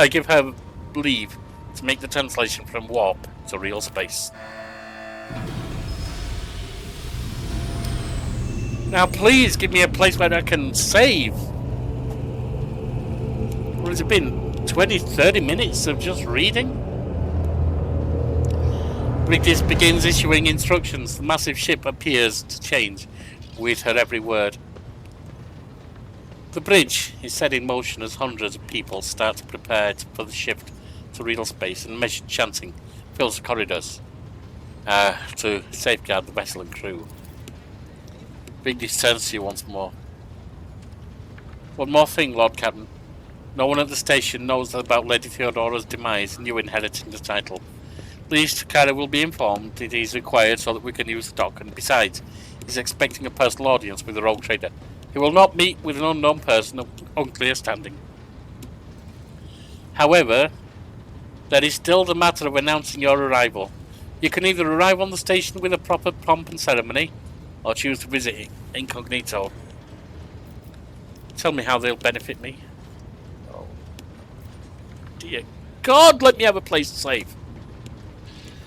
A: give her leave to make the translation from warp to real space. Now please give me a place where I can save. What has it been? 20-30 minutes of just reading? Brigdius begins issuing instructions. The massive ship appears to change with her every word. The bridge is set in motion as hundreds of people start to prepare for the shift to real space, and measured chanting fills the corridors to safeguard the vessel and crew. Brigdius turns to you once more. One more thing, Lord Captain. No one at the station knows about Lady Theodora's demise and you inheriting the title. Lady Takara will be informed it is required so that we can use the dock, and besides, he's expecting a personal audience with the rogue trader. He will not meet with an unknown person of unclear standing. However, there is still the matter of announcing your arrival. You can either arrive on the station with a proper pomp and ceremony, or choose to visit it incognito. Tell me how they'll benefit me. Oh, dear God, let me have a place to save.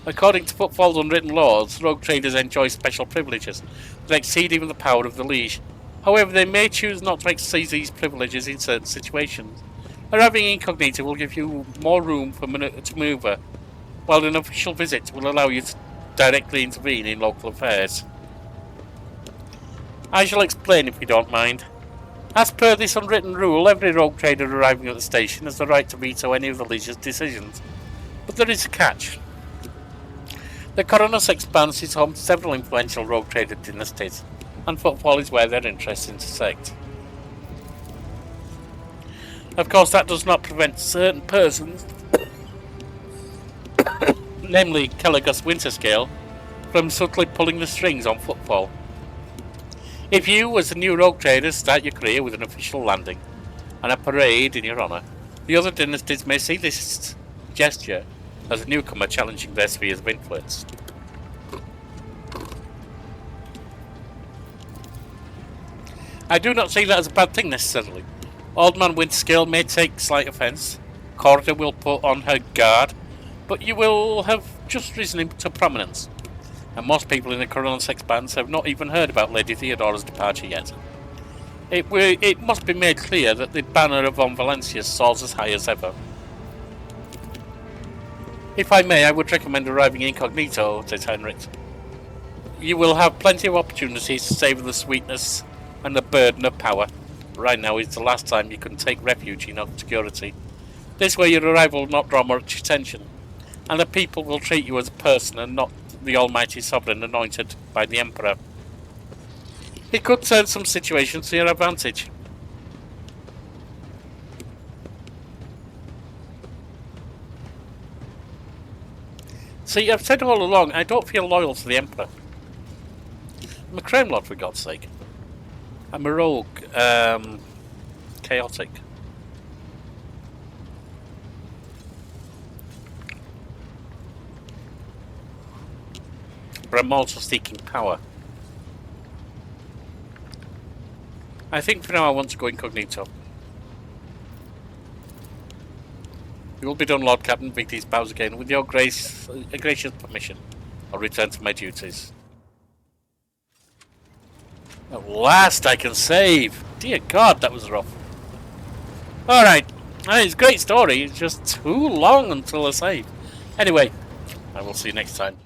A: According to Footfall's unwritten laws, rogue traders enjoy special privileges that exceed even the power of the liege. However, they may choose not to exercise these privileges in certain situations. Arriving incognito will give you more room to maneuver, while an official visit will allow you to directly intervene in local affairs. I shall explain if you don't mind. As per this unwritten rule, every rogue trader arriving at the station has the right to veto any of the liege's decisions. But there is a catch. The Coronos Expanse is home to several influential rogue trader dynasties, and Footfall is where their interests intersect. Of course, that does not prevent certain persons, namely Caligus Winterscale, from subtly pulling the strings on Footfall. If you, as a new rogue trader, start your career with an official landing and a parade in your honour, the other dynasties may see this gesture as a newcomer challenging their spheres of influence. I do not see that as a bad thing necessarily. Old Man Winterscale may take slight offence, Corridor will put on her guard, but you will have just risen into prominence, and most people in the Coronos Expanse have not even heard about Lady Theodora's departure yet. It must be made clear that the banner of Von Valencius soars as high as ever. If I may, I would recommend arriving incognito, says Heinrich. You will have plenty of opportunities to savour the sweetness and the burden of power. Right now is the last time you can take refuge in obscurity. This way your arrival will not draw much attention, and the people will treat you as a person and not the almighty sovereign anointed by the Emperor. It could turn some situations to your advantage. See, I've said all along, I don't feel loyal to the Emperor. I'm a Crime Lord, for God's sake. I'm a rogue, chaotic. But I'm also seeking power. I think for now I want to go incognito. You will be done, Lord Captain. Victis bows again. With your gracious permission, I'll return to my duties. At last I can save! Dear God, that was rough. Alright, it's a great story, it's just too long until I save. Anyway, I will see you next time.